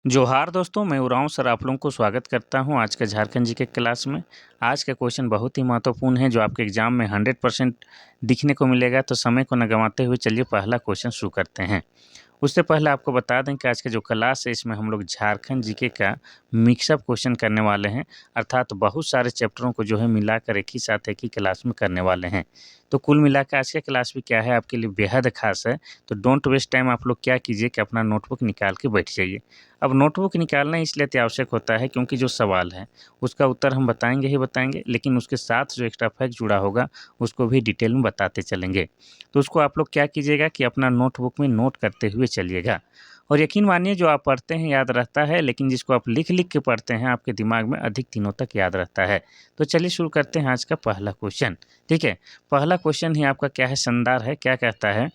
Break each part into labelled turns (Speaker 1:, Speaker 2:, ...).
Speaker 1: जोहार दोस्तों, मैं उरांव सर आप लोगों को स्वागत करता हूं आज के झारखंड जीके क्लास में। आज का क्वेश्चन बहुत ही महत्वपूर्ण है जो आपके एग्जाम में 100% दिखने को मिलेगा। तो समय को न गंवाते हुए चलिए पहला क्वेश्चन शुरू करते हैं। उससे पहले आपको बता दें कि आज का जो क्लास है इसमें हम लोग झारखंड जीके का मिक्सअप क्वेश्चन करने वाले हैं, अर्थात बहुत सारे चैप्टरों को जो है मिलाकर एक ही साथ एक ही क्लास में करने वाले हैं। तो कुल मिलाकर आज का क्लास भी क्या है आपके लिए बेहद खास है। तो डोंट वेस्ट टाइम, आप लोग क्या कीजिए कि अपना नोटबुक निकाल के बैठ जाइए। अब नोटबुक निकालना इसलिए अत्यावश्यक होता है क्योंकि जो सवाल है उसका उत्तर हम बताएंगे ही बताएंगे, लेकिन उसके साथ जो एक्स्ट्रा फैक्ट जुड़ा होगा उसको भी डिटेल में बताते चलेंगे। तो उसको आप लोग क्या कीजिएगा कि अपना नोटबुक में नोट करते हुए चलिएगा। और यकीन मानिए जो आप पढ़ते हैं याद रहता है, लेकिन जिसको आप लिख लिख के पढ़ते हैं आपके दिमाग में अधिक दिनों तक याद रहता है। तो चलिए शुरू करते हैं आज का पहला क्वेश्चन। ठीक है, पहला क्वेश्चन ही आपका क्या है, शानदार है। क्या कहता है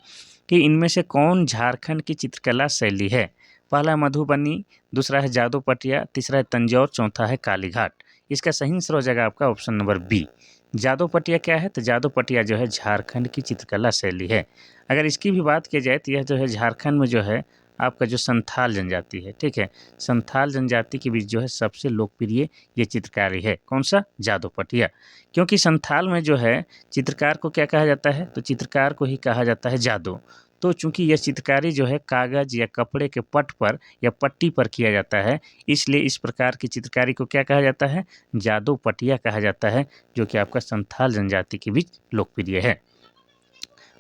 Speaker 1: कि इनमें से कौन झारखंड की चित्रकला शैली है? पहला मधुबनी, दूसरा है जादू पटिया, तीसरा है तंजौर, चौथा है कालीघाट। इसका सही आंसर हो जाएगा आपका ऑप्शन नंबर बी। जादू पटिया क्या है? तो जादू पटिया जो है झारखंड की चित्रकला शैली है। अगर इसकी भी बात की जाए तो यह जो है झारखंड में जो है आपका जो संथाल जनजाति है, ठीक है, संथाल जनजाति के बीच जो है सबसे लोकप्रिय ये चित्रकारी है। कौन सा? जादू पटिया। क्योंकि संथाल में जो है चित्रकार को क्या कहा जाता है? तो चित्रकार को ही कहा जाता है जादू। तो चूंकि यह चित्रकारी जो है कागज या कपड़े के पट पर या पट्टी पर किया जाता है, इसलिए इस प्रकार की चित्रकारी को क्या कहा जाता है? जादू पटिया कहा जाता है, जो कि आपका संथाल जनजाति के बीच लोकप्रिय है।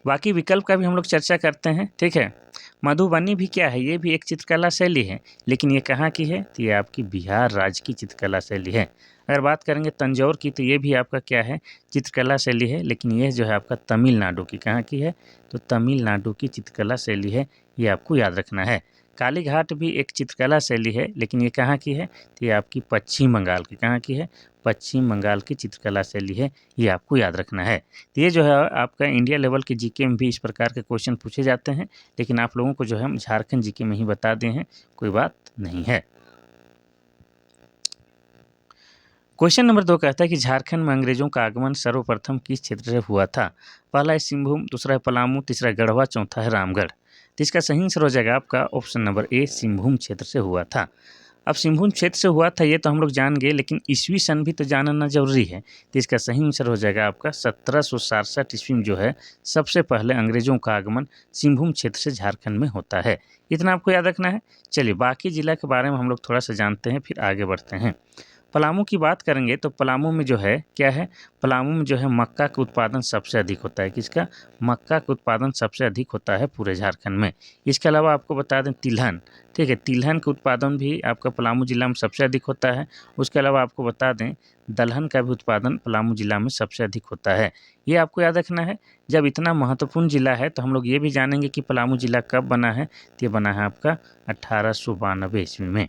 Speaker 1: बाकी विकल्प का भी हम लोग चर्चा करते हैं। ठीक है, मधुबनी भी क्या है? ये भी एक चित्रकला शैली है, लेकिन ये कहाँ की है? तो ये आपकी बिहार राज्य की चित्रकला शैली है। अगर बात करेंगे तंजौर की तो ये भी आपका क्या है? चित्रकला शैली है, लेकिन ये जो है आपका तमिलनाडु की, कहाँ की है? तो तमिलनाडु की चित्रकला शैली है, ये आपको याद रखना है। कालीघाट भी एक चित्रकला शैली है, लेकिन ये कहाँ की है? तो ये आपकी पश्चिम बंगाल की, कहाँ की है? पश्चिम बंगाल की चित्रकला शैली है, ये आपको याद रखना है। तो ये जो है आपका इंडिया लेवल के जीके में भी इस प्रकार के क्वेश्चन पूछे जाते हैं, लेकिन आप लोगों को जो है हम झारखंड जीके में ही बता दिए हैं, कोई बात नहीं है। क्वेश्चन नंबर 2 कहता है कि झारखंड में अंग्रेजों का आगमन सर्वप्रथम किस क्षेत्र से हुआ था? पहला है सिंहभूम, दूसरा है पलामू, तीसरा है गढ़वा, चौथा है रामगढ़। तो इसका सही आंसर हो जाएगा आपका ऑप्शन नंबर ए, सिंहभूम क्षेत्र से हुआ था। अब सिंहभूम क्षेत्र से हुआ था ये तो हम लोग जान गए, लेकिन ईस्वी सन भी तो जानना जरूरी है। तो इसका सही आंसर हो जाएगा आपका 1767 ईस्वी में जो है सबसे पहले अंग्रेजों का आगमन सिंहभूम क्षेत्र से झारखंड में होता है। इतना आपको याद रखना है। चलिए बाकी जिला के बारे में हम लोग थोड़ा सा जानते हैं, फिर आगे बढ़ते हैं। पलामू की बात करेंगे तो पलामू में जो है क्या है? पलामू में जो है मक्का का उत्पादन सबसे अधिक होता है। किसका? मक्का का उत्पादन सबसे अधिक होता है पूरे झारखंड में। इसके अलावा आपको बता दें तिलहन, ठीक है, तिलहन का उत्पादन भी आपका पलामू जिला में सबसे अधिक होता है। उसके अलावा आपको बता दें दलहन का भी उत्पादन पलामू जिला में सबसे अधिक होता है। ये आपको याद रखना है। जब इतना महत्वपूर्ण जिला है तो हम लोग ये भी जानेंगे कि पलामू जिला कब बना है। तो ये बना है आपका 1892 ईस्वी में।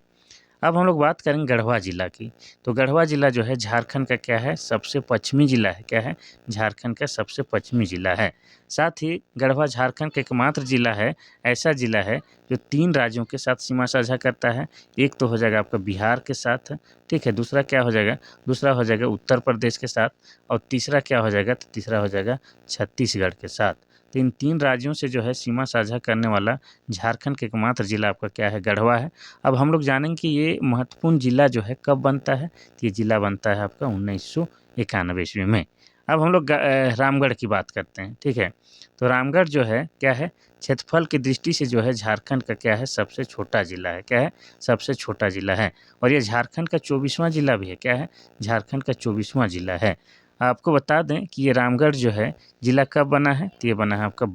Speaker 1: अब हम लोग बात करेंगे गढ़वा जिला की। तो गढ़वा जिला जो है झारखंड का क्या है? सबसे पश्चिमी जिला है। क्या है? झारखंड का सबसे पश्चिमी जिला है। साथ ही गढ़वा झारखंड का एकमात्र जिला है, ऐसा जिला है जो 3 राज्यों के साथ सीमा साझा करता है। एक तो हो जाएगा आपका बिहार के साथ, ठीक है, दूसरा क्या हो जाएगा? दूसरा हो जाएगा उत्तर प्रदेश के साथ, और तीसरा क्या हो जाएगा? तो तीसरा हो जाएगा छत्तीसगढ़ के साथ। तो इन 3 राज्यों से जो है सीमा साझा करने वाला झारखंड का एकमात्र जिला आपका क्या है? गढ़वा है। अब हम लोग जानेंगे कि ये महत्वपूर्ण जिला जो है कब बनता है। तो ये जिला बनता है आपका 1991 ईस्वी में। अब हम लोग रामगढ़ की बात करते हैं। ठीक है, तो रामगढ़ जो है क्या है? क्षेत्रफल की दृष्टि से जो है झारखंड का क्या है? सबसे छोटा जिला है। क्या है? सबसे छोटा जिला है। और ये झारखंड का 24वां जिला भी है। क्या है? झारखंड का 24वां जिला है। आपको बता दें कि ये रामगढ़ जो है जिला कब बना है? तो ये बना है आपका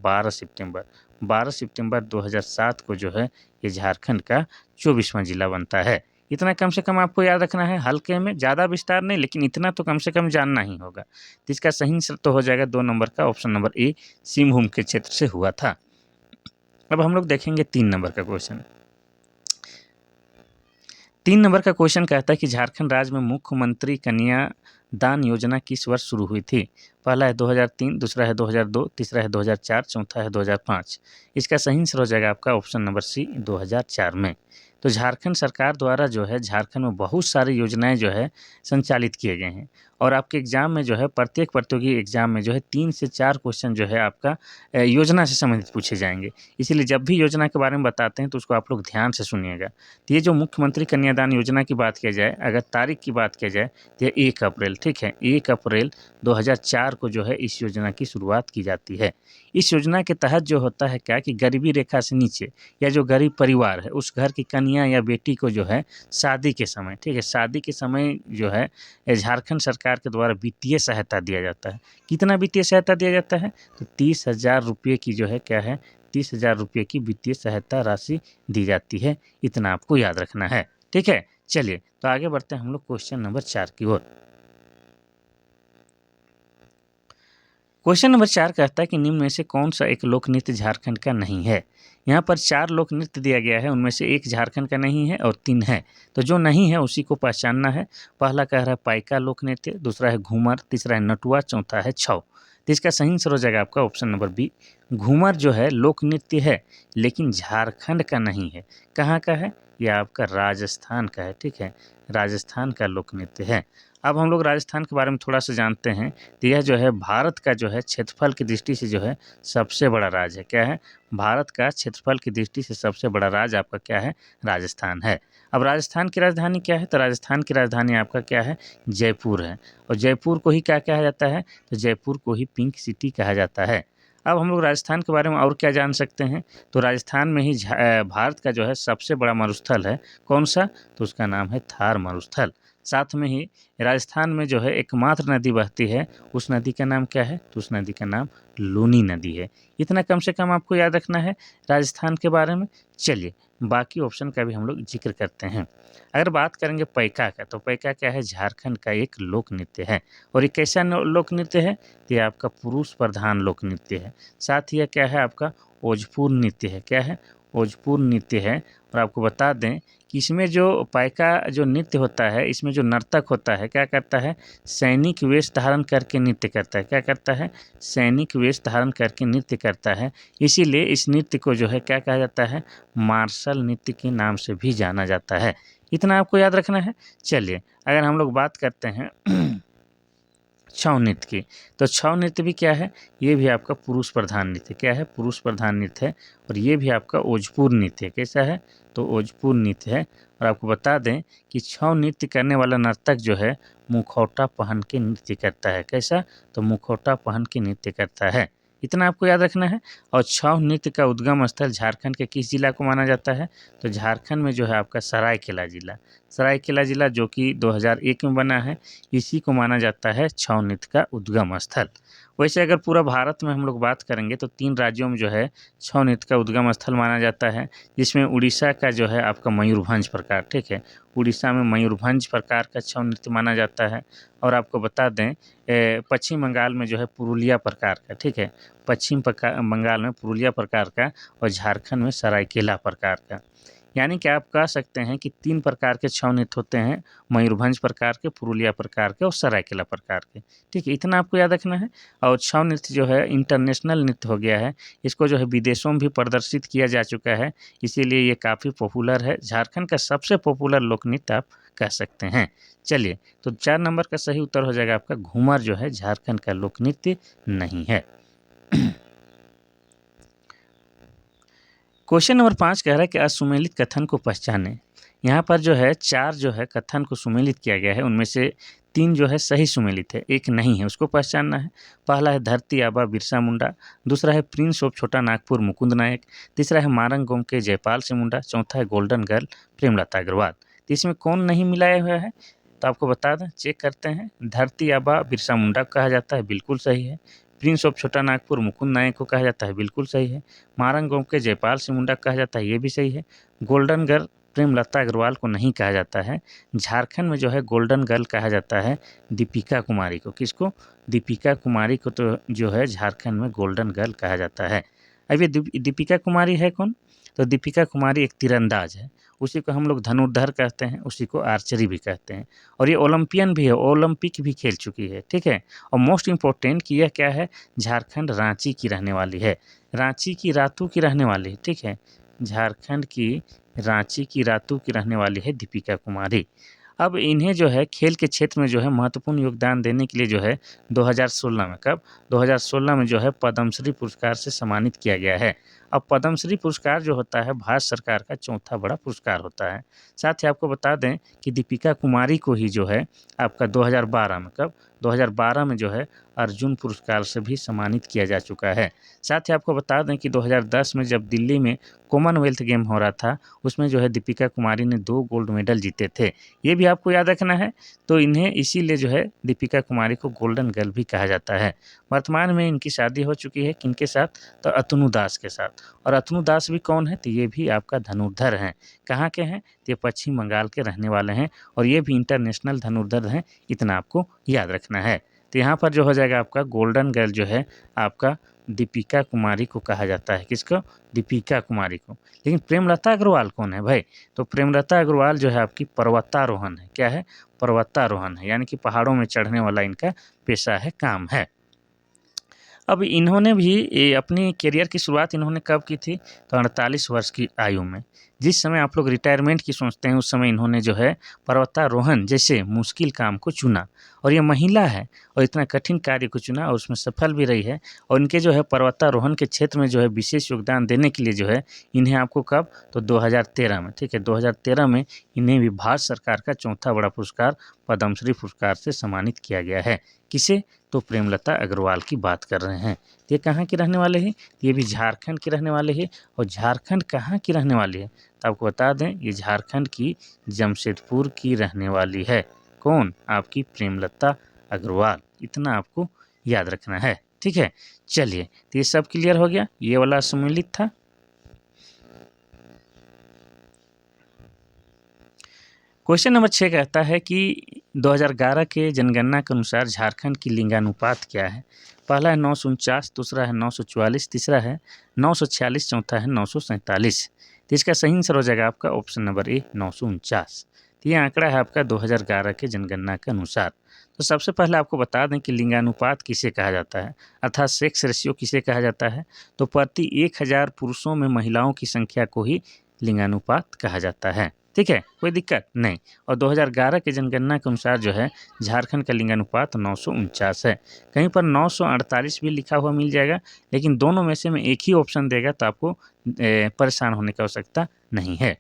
Speaker 1: 12 सितंबर 2007 को जो है ये झारखंड का 24वां जिला बनता है। इतना कम से कम आपको याद रखना है, हल्के में, ज़्यादा विस्तार नहीं, लेकिन इतना तो कम से कम जानना ही होगा। तो इसका सही आंसर तो हो जाएगा 2 नंबर का ऑप्शन नंबर ए, सिंहभूम के क्षेत्र से हुआ था। अब हम लोग देखेंगे 3 नंबर का क्वेश्चन। 3 नंबर का क्वेश्चन कहता है कि झारखंड राज्य में मुख्यमंत्री कन्या दान योजना किस वर्ष शुरू हुई थी? पहला है 2003, दूसरा है 2002, तीसरा है 2004, चौथा है 2005। इसका सही आंसर हो जाएगा आपका ऑप्शन नंबर सी, 2004 में। तो झारखंड सरकार द्वारा जो है झारखंड में बहुत सारी योजनाएं जो है संचालित किए गए हैं, और आपके एग्ज़ाम में जो है प्रत्येक प्रतियोगी एग्ज़ाम में जो है 3 से 4 क्वेश्चन जो है आपका योजना से संबंधित पूछे जाएंगे। इसीलिए जब भी योजना के बारे में बताते हैं तो उसको आप लोग ध्यान से सुनिएगा। तो ये जो मुख्यमंत्री कन्यादान योजना की बात किया जाए, अगर तारीख की बात किया जाए तो ये 1 अप्रैल, ठीक है, 1 अप्रैल 2004 को जो है इस योजना की शुरुआत की जाती है। इस योजना के तहत जो होता है क्या कि गरीबी रेखा से नीचे या जो गरीब परिवार है उस घर की कन्या या बेटी को जो है शादी के समय, ठीक है, शादी के समय जो है झारखंड सरकार के द्वारा वित्तीय सहायता दिया जाता है। कितना वित्तीय सहायता दिया जाता है? तो 30,000 रुपये की जो है क्या है, 30,000 रुपये की वित्तीय सहायता राशि दी जाती है। इतना आपको याद रखना है, ठीक है। चलिए तो आगे बढ़ते हैं हम लोग क्वेश्चन नंबर 4 की ओर। क्वेश्चन नंबर 4 कहता है कि निम्न में से कौन सा एक लोक नृत्य झारखंड का नहीं है? यहाँ पर 4 लोक नृत्य दिया गया है, उनमें से एक झारखंड का नहीं है और 3 है। तो जो नहीं है उसी को पहचानना है। पहला कह रहा है पाइका लोक नृत्य, दूसरा है घूमर, तीसरा है नटुआ, चौथा है छौ। तो इसका सही आंसर हो जाएगा आपका ऑप्शन नंबर बी। घूमर जो है लोक नृत्य है लेकिन झारखंड का नहीं है। कहाँ का है? यह आपका राजस्थान का है, ठीक है, राजस्थान का लोक नृत्य है। अब हम लोग राजस्थान के बारे में थोड़ा सा जानते हैं। तो यह जो है भारत का जो है क्षेत्रफल की दृष्टि से जो है सबसे बड़ा राज्य है। क्या है? भारत का क्षेत्रफल की दृष्टि से सबसे बड़ा राज्य आपका क्या है? राजस्थान है। अब राजस्थान की राजधानी क्या है? तो राजस्थान की राजधानी आपका क्या है? जयपुर है। और जयपुर को ही क्या कहा जाता है? तो जयपुर को ही पिंक सिटी कहा जाता है। अब हम लोग राजस्थान के बारे में और क्या जान सकते हैं? तो राजस्थान में ही भारत का जो है सबसे बड़ा मरुस्थल है। कौन सा? तो उसका नाम है थार मरुस्थल। साथ में ही राजस्थान में जो है एकमात्र नदी बहती है, उस नदी का नाम क्या है? तो उस नदी का नाम लूनी नदी है। इतना कम से कम आपको याद रखना है राजस्थान के बारे में। चलिए बाकी ऑप्शन का भी हम लोग जिक्र करते हैं। अगर बात करेंगे पैका का, तो पैका क्या है? झारखंड का एक लोक नृत्य है। और ये कैसा लोक नृत्य है? तो ये आपका पुरुष प्रधान लोक नृत्य है। साथ ही यह क्या है? आपका ओजपूर नृत्य है। क्या है? ओजपूर नृत्य है। और आपको बता दें कि इसमें जो पाइका जो नृत्य होता है, इसमें जो नर्तक होता है क्या करता है? सैनिक वेश धारण करके नृत्य करता है। क्या करता है? सैनिक वेश धारण करके नृत्य करता है। इसीलिए इस नृत्य को जो है क्या कहा जाता है? मार्शल नृत्य के नाम से भी जाना जाता है। इतना आपको याद रखना है। चलिए अगर हम लोग बात करते हैं छऊ नृत्य की, तो छऊ नृत्य भी क्या है? ये भी आपका पुरुष प्रधान नृत्य। क्या है? पुरुष प्रधान नृत्य है। और ये भी आपका ओजपूर नृत्य है। कैसा है? तो ओजपूर नृत्य है। और आपको बता दें कि छऊ नृत्य करने वाला नर्तक जो है मुखौटा पहन के नृत्य करता है। कैसा? तो मुखौटा पहन के नृत्य करता है। इतना आपको याद रखना है। और छऊ नृत्य का उद्गम स्थल झारखंड के किस जिला को माना जाता है? तो झारखंड में जो है आपका सरायकेला जिला, सरायकेला जिला जो कि 2001 में बना है, इसी को माना जाता है छऊ नृत्य का उद्गम स्थल। वैसे अगर पूरा भारत में हम लोग बात करेंगे तो 3 राज्यों में जो है छऊ नृत्य का उद्गम स्थल माना जाता है, जिसमें उड़ीसा का जो है आपका मयूरभंज प्रकार, ठीक है, उड़ीसा में मयूरभंज प्रकार का छऊ नृत्य माना जाता है। और आपको बता दें पश्चिम बंगाल में जो है पुरुलिया प्रकार का, ठीक है, बंगाल में पुरुलिया प्रकार का, और झारखंड में सरायकेला प्रकार का। यानी कि आप कह सकते हैं कि 3 प्रकार के छऊ नृत्य होते हैं, मयूरभंज प्रकार के, पुरुलिया प्रकार के और सरायकेला प्रकार के। ठीक है, इतना आपको याद रखना है। और छऊ नृत्य जो है इंटरनेशनल नृत्य हो गया है, इसको जो है विदेशों में भी प्रदर्शित किया जा चुका है, इसीलिए ये काफ़ी पॉपुलर है। झारखंड का सबसे पॉपुलर लोक नृत्य आप कह सकते हैं। चलिए तो 4 नंबर का सही उत्तर हो जाएगा आपका घूमर जो है झारखंड का लोक नृत्य नहीं है। क्वेश्चन नंबर 5 कह रहा है कि असुमेलित कथन को पहचानें। यहाँ पर जो है 4 जो है कथन को सुमेलित किया गया है, उनमें से 3 जो है सही सुमेलित है, 1 नहीं है, उसको पहचानना है। पहला है धरती आबा बिरसा मुंडा, दूसरा है प्रिंस ऑफ छोटा नागपुर मुकुंद नायक, तीसरा है मारंग गोम के जयपाल सिंह मुंडा, चौथा है गोल्डन गर्ल प्रेमलता अग्रवाल। तो इसमें कौन नहीं मिलाया हुआ है? तो आपको बता दें, चेक करते हैं। धरती आबा बिरसा मुंडा को कहा जाता है, बिल्कुल सही है। प्रिंस ऑफ छोटा नागपुर मुकुंद नायक को कहा जाता है, बिल्कुल सही है। मारंग गोम के जयपाल सिंह मुंडा कहा जाता है, ये भी सही है। गोल्डन गर्ल प्रेमलता अग्रवाल को नहीं कहा जाता है। झारखंड में जो है गोल्डन गर्ल कहा जाता है दीपिका कुमारी को। किसको? दीपिका कुमारी को तो जो है झारखंड में गोल्डन गर्ल कहा जाता है। अब ये दीपिका कुमारी है कौन? तो दीपिका कुमारी एक तीरंदाज है, उसी को हम लोग धनुर्धर कहते हैं, उसी को आर्चरी भी कहते हैं। और ये ओलंपियन भी है, ओलंपिक भी खेल चुकी है, ठीक है। और मोस्ट इम्पोर्टेंट कि यह क्या है? झारखंड रांची की रहने वाली है, रांची की रातू की रहने वाली है, ठीक है। झारखंड की रांची की रातू की रहने वाली है दीपिका कुमारी। अब इन्हें जो है खेल के क्षेत्र में जो है महत्वपूर्ण योगदान देने के लिए जो है 2016 में, कब 2016 में जो है पद्मश्री पुरस्कार से सम्मानित किया गया है। अब पद्मश्री पुरस्कार जो होता है भारत सरकार का चौथा बड़ा पुरस्कार होता है। साथ ही आपको बता दें कि दीपिका कुमारी को ही जो है आपका 2012 में, कब 2012 में जो है अर्जुन पुरस्कार से भी सम्मानित किया जा चुका है। साथ ही आपको बता दें कि 2010 में जब दिल्ली में कॉमनवेल्थ गेम हो रहा था, उसमें जो है दीपिका कुमारी ने 2 गोल्ड मेडल जीते थे। ये भी आपको याद रखना है। तो इन्हें इसीलिए जो है दीपिका कुमारी को गोल्डन गर्ल भी कहा जाता है। वर्तमान में इनकी शादी हो चुकी है किनके साथ? तो अतनु दास के साथ। और अतनु दास भी कौन है? तो ये भी आपका धनुर्धर हैं। कहाँ के हैं? तो ये पश्चिम बंगाल के रहने वाले हैं और ये भी इंटरनेशनल धनुर्धर हैं, इतना आपको याद रखना है। तो यहाँ पर जो हो जाएगा आपका गोल्डन गर्ल जो है आपका दीपिका कुमारी को कहा जाता है। किसको? दीपिका कुमारी को। लेकिन प्रेमलता अग्रवाल कौन है भाई? तो प्रेमलता अग्रवाल जो है आपकी पर्वतारोहण है। क्या है? पर्वतारोहण है, यानी कि पहाड़ों में चढ़ने वाला इनका पेशा है, काम है। अब इन्होंने भी अपनी करियर की शुरुआत इन्होंने कब की थी? तो 48 वर्ष की आयु में। जिस समय आप लोग रिटायरमेंट की सोचते हैं उस समय इन्होंने जो है पर्वतारोहण जैसे मुश्किल काम को चुना और ये महिला है और इतना कठिन कार्य को चुना और उसमें सफल भी रही है। और इनके जो है पर्वतारोहण के क्षेत्र में जो है विशेष योगदान देने के लिए जो है इन्हें आपको कब? तो 2013 में, ठीक है, 2013 में इन्हें भी भारत सरकार का चौथा बड़ा पुरस्कार पद्मश्री पुरस्कार से सम्मानित किया गया है। किसे? तो प्रेमलता अग्रवाल की बात कर रहे हैं। ये कहाँ के रहने वाले हैं? ये भी झारखंड के रहने वाले हैं। और झारखंड कहाँ की रहने वाली है? तो आपको बता दें ये झारखंड की जमशेदपुर की रहने वाली है। कौन? आपकी प्रेमलता अग्रवाल। इतना आपको याद रखना है, ठीक है। चलिए, तो ये सब क्लियर हो गया। ये वाला सम्मिलित था। क्वेश्चन नंबर 6 कहता है कि 2011 के जनगणना के अनुसार झारखंड की लिंगानुपात क्या है? पहला है 949, दूसरा है 944, तीसरा है 946, चौथा है 947। तो इसका सही आंसर हो जाएगा आपका ऑप्शन नंबर ए 949। तो ये आंकड़ा है आपका 2011 के जनगणना के अनुसार। तो सबसे पहले आपको बता दें कि लिंगानुपात किसे कहा जाता है, अर्थात सेक्स रेशियो किसे कहा जाता है? तो प्रति 1000 पुरुषों में महिलाओं की संख्या को ही लिंगानुपात कहा जाता है, ठीक है, कोई दिक्कत नहीं। और 2011 की जनगणना के अनुसार जो है झारखंड का लिंगानुपात 949 है। कहीं पर 948 भी लिखा हुआ मिल जाएगा, लेकिन दोनों में से मैं एक ही ऑप्शन देगा तो आपको परेशान होने की आवश्यकता नहीं है।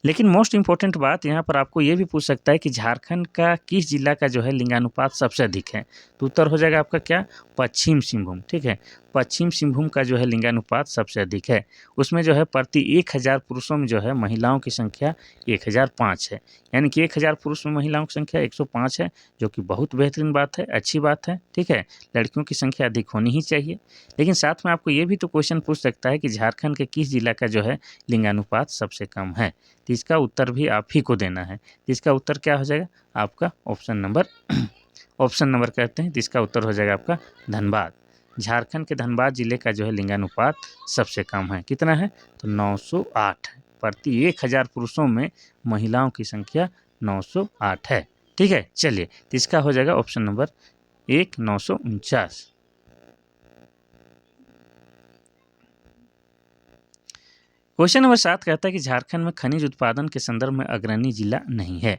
Speaker 1: लेकिन मोस्ट इम्पोर्टेंट बात यहाँ पर आपको ये भी पूछ सकता है कि झारखंड का किस जिला का जो है लिंगानुपात सबसे अधिक है? तो उत्तर हो जाएगा आपका क्या? पश्चिम सिंहभूम, ठीक है। पश्चिम सिंहभूम का जो है लिंगानुपात सबसे अधिक है। उसमें जो है प्रति 1000 पुरुषों में जो है महिलाओं की संख्या 1005 है। यानी कि 1000 पुरुष में महिलाओं की संख्या 105 है, जो कि बहुत बेहतरीन बात है, अच्छी बात है, ठीक है। लड़कियों की संख्या अधिक होनी ही चाहिए। लेकिन साथ में आपको ये भी तो क्वेश्चन पूछ सकता है कि झारखंड के किस जिला का जो है लिंगानुपात सबसे कम है? तो इसका उत्तर भी आप ही को देना है। तो इसका उत्तर क्या हो जाएगा आपका? ऑप्शन नंबर कहते हैं, तो इसका उत्तर हो जाएगा आपका धनबाद। झारखंड के धनबाद जिले का जो है लिंगानुपात सबसे कम है। कितना है? तो 908 है। प्रति 1000 पुरुषों में महिलाओं की संख्या 908 है, ठीक है। चलिए, तो इसका हो जाएगा ऑप्शन नंबर 1 949। क्वेश्चन नंबर 7 कहता है कि झारखंड में खनिज उत्पादन के संदर्भ में अग्रणी जिला नहीं है।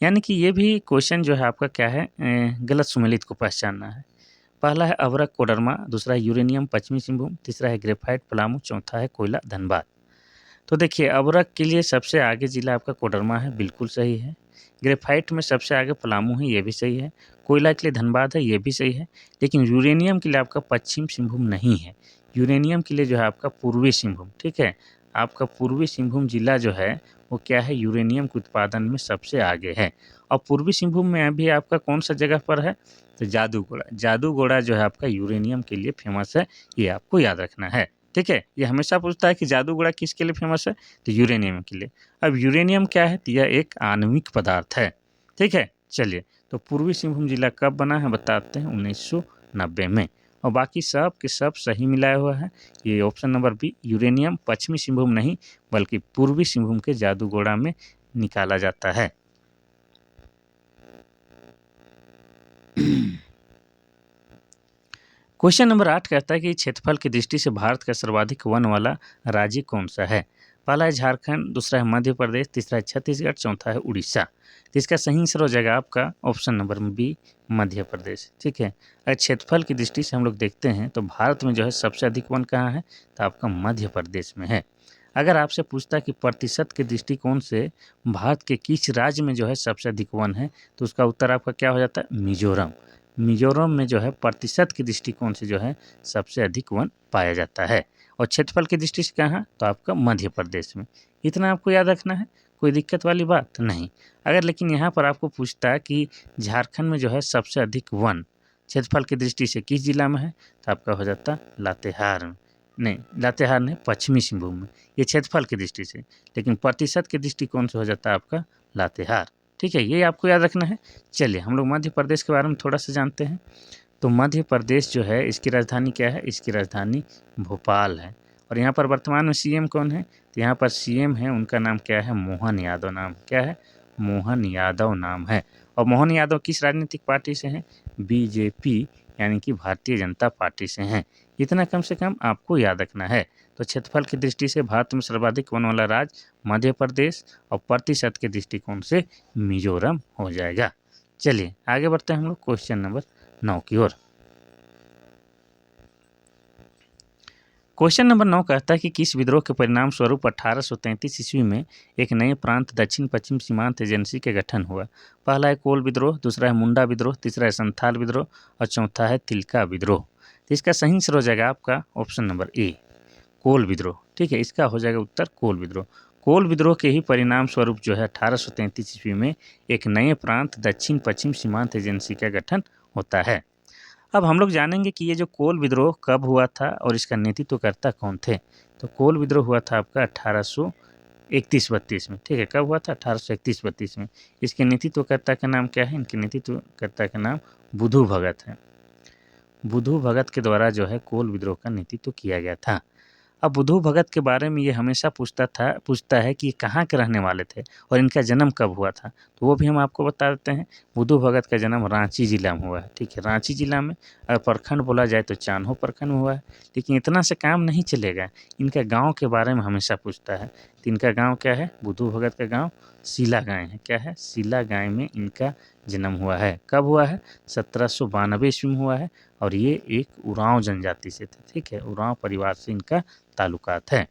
Speaker 1: यानी कि ये भी क्वेश्चन जो है आपका क्या है, गलत सुमेलित को पहचानना है। पहला है अभ्रक कोडरमा, दूसरा है यूरेनियम पश्चिमी सिंहभूम, तीसरा है ग्रेफाइट पलामू, चौथा है कोयला धनबाद। तो देखिए, अभ्रक के लिए सबसे आगे जिला आपका कोडरमा है, बिल्कुल सही है। ग्रेफाइट में सबसे आगे पलामू है, ये भी सही है। कोयला के लिए धनबाद है, ये भी सही है। लेकिन यूरेनियम के लिए आपका पश्चिम सिंहभूम नहीं है। यूरेनियम के लिए जो है आपका पूर्वी सिंहभूम, ठीक है। आपका पूर्वी सिंहभूम जिला जो है वो क्या है, यूरेनियम के उत्पादन में सबसे आगे है। और पूर्वी सिंहभूम में अभी आपका कौन सा जगह पर है? तो जादूगोड़ा। जादूगोड़ा जो है आपका यूरेनियम के लिए फेमस है, ये आपको याद रखना है, ठीक है। ये हमेशा पूछता है कि जादूगोड़ा किसके लिए फेमस है? तो यूरेनियम के लिए। अब यूरेनियम क्या है? तो यह एक आणविक पदार्थ है, ठीक है। चलिए, तो पूर्वी सिंहभूम जिला कब बना है बताते हैं, 1990 में। और बाकी सब के सब सही मिलाया हुआ है। ये ऑप्शन नंबर बी यूरेनियम पश्चिमी सिंहभूम नहीं बल्कि पूर्वी सिंहभूम के जादूगोड़ा में निकाला जाता है। क्वेश्चन नंबर 8 कहता है कि क्षेत्रफल की दृष्टि से भारत का सर्वाधिक वन वाला राज्य कौन सा है? पहला है झारखंड, दूसरा है मध्य प्रदेश, तीसरा है छत्तीसगढ़, चौथा है उड़ीसा। तो इसका सही आंसर हो जाएगा आपका option number B, Madhya Pradesh. ठीक है, अगर क्षेत्रफल की दृष्टि से हम लोग देखते हैं तो भारत में जो है सबसे अधिक वन कहाँ है, तो आपका मध्य प्रदेश में है। अगर आपसे पूछता कि प्रतिशत के दृष्टिकोण से भारत के किस राज्य में जो है सबसे अधिक वन है, तो उसका उत्तर आपका क्या हो जाता है, मिजोरम। मिजोरम में जो है प्रतिशत के दृष्टिकोण से जो है सबसे अधिक वन पाया जाता है। और क्षेत्रफल की दृष्टि से कहाँ, तो आपका मध्य प्रदेश में। इतना आपको याद रखना है, कोई दिक्कत वाली बात नहीं। अगर लेकिन यहाँ पर आपको पूछता है कि झारखंड में जो है सबसे अधिक वन क्षेत्रफल की दृष्टि से किस जिला में है, तो आपका हो जाता लातेहार में। नहीं, लातेहार नहीं, पश्चिमी सिंहभूम में। ये क्षेत्रफल की दृष्टि से, लेकिन प्रतिशत के दृष्टिकोण से हो जाता है आपका लातेहार। ठीक है, ये आपको याद रखना है। चलिए हम लोग मध्य प्रदेश के बारे में थोड़ा सा जानते हैं। तो मध्य प्रदेश जो है इसकी राजधानी क्या है, इसकी राजधानी भोपाल है। और यहाँ पर वर्तमान में सीएम कौन है, तो यहाँ पर सीएम है, उनका नाम क्या है, मोहन यादव नाम। क्या है, मोहन यादव नाम है। और मोहन यादव किस राजनीतिक पार्टी से हैं, बीजेपी यानी कि भारतीय जनता पार्टी से हैं। इतना कम से कम आपको याद रखना है। तो क्षेत्रफल की दृष्टि से भारत में सर्वाधिक वन वाला राज्य मध्य प्रदेश, और प्रतिशत के दृष्टिकोण से मिजोरम हो जाएगा। चलिए आगे बढ़ते हैं हम लोग क्वेश्चन नंबर 9 की ओर। क्वेश्चन नंबर 9 कहता है कि किस विद्रोह के परिणाम स्वरूप 1833 ईस्वी में एक नए प्रांत दक्षिण पश्चिम सीमांत एजेंसी के गठन हुआ। पहला है कोल विद्रोह, दूसरा है मुंडा विद्रोह, तीसरा है संथाल विद्रोह, और चौथा है तिलका विद्रोह। तो इसका सही आंसर हो जाएगा आपका ऑप्शन नंबर ए, कोल विद्रोह। ठीक है, इसका हो जाएगा उत्तर कोल विद्रोह। कोल विद्रोह के ही परिणाम स्वरूप जो है 1833 ईस्वी में एक नए प्रांत दक्षिण पश्चिम सीमांत एजेंसी का गठन होता है। अब हम लोग जानेंगे कि ये जो कोल विद्रोह कब हुआ था और इसका नेतृत्वकर्ता कौन थे। तो कोल विद्रोह हुआ था आपका 1831-32 में। ठीक है, कब हुआ था, 1831-32 में। इसके नेतृत्वकर्ता का नाम क्या है, इनके नेतृत्वकर्ता का नाम बुधु भगत है। बुधु भगत के द्वारा जो है कोल विद्रोह का नेतृत्व किया गया था। अब बुधु भगत के बारे में ये हमेशा पूछता है कि ये कहाँ के रहने वाले थे और इनका जन्म कब हुआ था, तो वो भी हम आपको बता देते हैं। बुधु भगत का जन्म रांची जिला में हुआ है। ठीक है, रांची जिला में। अगर प्रखंड बोला जाए तो चान्हो प्रखंड में हुआ है। लेकिन इतना से काम नहीं चलेगा, इनका गाँव के बारे में हमेशा पूछता है। तो इनका गाँव क्या है, बुधु भगत का गाँव सीला गाँव है। क्या है, सीला गाँव में इनका जन्म हुआ है। कब हुआ है, 1792 ईस्वी में हुआ है। और ये एक उरांव जनजाति से थे। ठीक है, उरांव परिवार से इनका ताल्लुकात है।